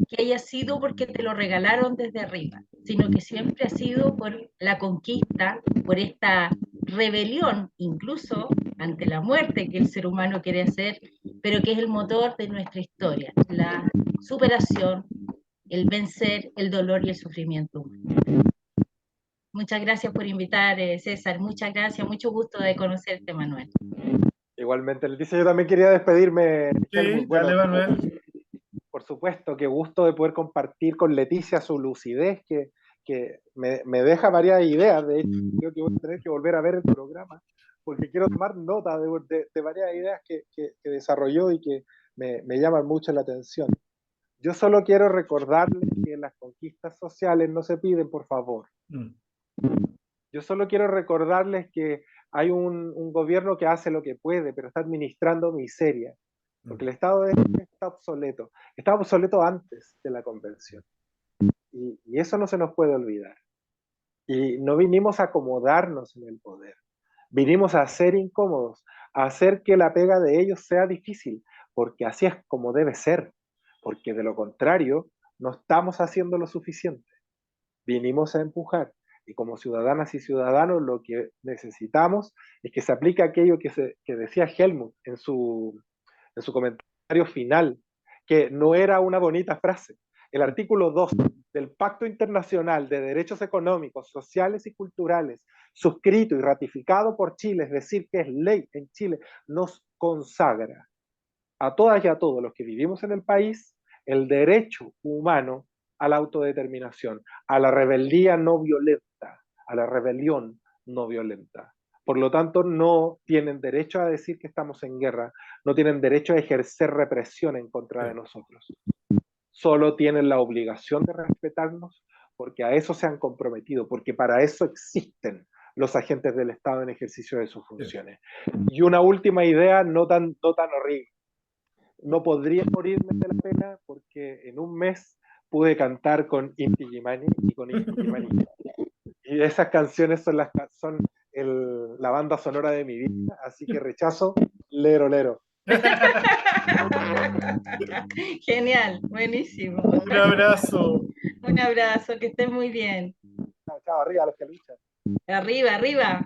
que haya sido porque te lo regalaron desde arriba, sino que siempre ha sido por la conquista, por esta rebelión, incluso ante la muerte que el ser humano quiere hacer, pero que es el motor de nuestra historia, la superación, el vencer el dolor y el sufrimiento humano. Muchas gracias por invitar, César. Muchas gracias, mucho gusto de conocerte, Manuel. Igualmente, Leticia, yo también quería despedirme, Sí, Helmut. dale, Bueno, Manuel. por supuesto, qué gusto de poder compartir con Leticia su lucidez, que me deja varias ideas. De hecho, creo que voy a tener que volver a ver el programa, porque quiero tomar nota de varias ideas que desarrolló y que me llaman mucho la atención. Yo solo quiero recordarles que las conquistas sociales no se piden, por favor. Yo solo quiero recordarles que hay un gobierno que hace lo que puede, pero está administrando miseria, porque el Estado de Derecho está obsoleto antes de la convención, y eso no se nos puede olvidar. Y no vinimos a acomodarnos en el poder, vinimos a ser incómodos, a hacer que la pega de ellos sea difícil, porque así es como debe ser, porque de lo contrario no estamos haciendo lo suficiente. Vinimos a empujar, y como ciudadanas y ciudadanos lo que necesitamos es que se aplique aquello que decía Helmut en su comentario final, que no era una bonita frase. El artículo 2 del Pacto Internacional de Derechos Económicos, Sociales y Culturales, suscrito y ratificado por Chile, es decir, que es ley en Chile, nos consagra a todas y a todos los que vivimos en el país el derecho humano a la autodeterminación, a la rebeldía no violenta, a la rebelión no violenta. Por lo tanto, no tienen derecho a decir que estamos en guerra, no tienen derecho a ejercer represión en contra de nosotros. Solo tienen la obligación de respetarnos porque a eso se han comprometido, porque para eso existen los agentes del Estado en ejercicio de sus funciones. Y una última idea no tan horrible. No podría morirme de la pena porque en un mes pude cantar con Inti Gimani y con Inti Gimani. Y esas canciones son la banda sonora de mi vida, así que rechazo Lero Lero. Genial, buenísimo. Un abrazo. Un abrazo, que estés muy bien. Chao, chao, arriba los que luchan. Arriba, arriba.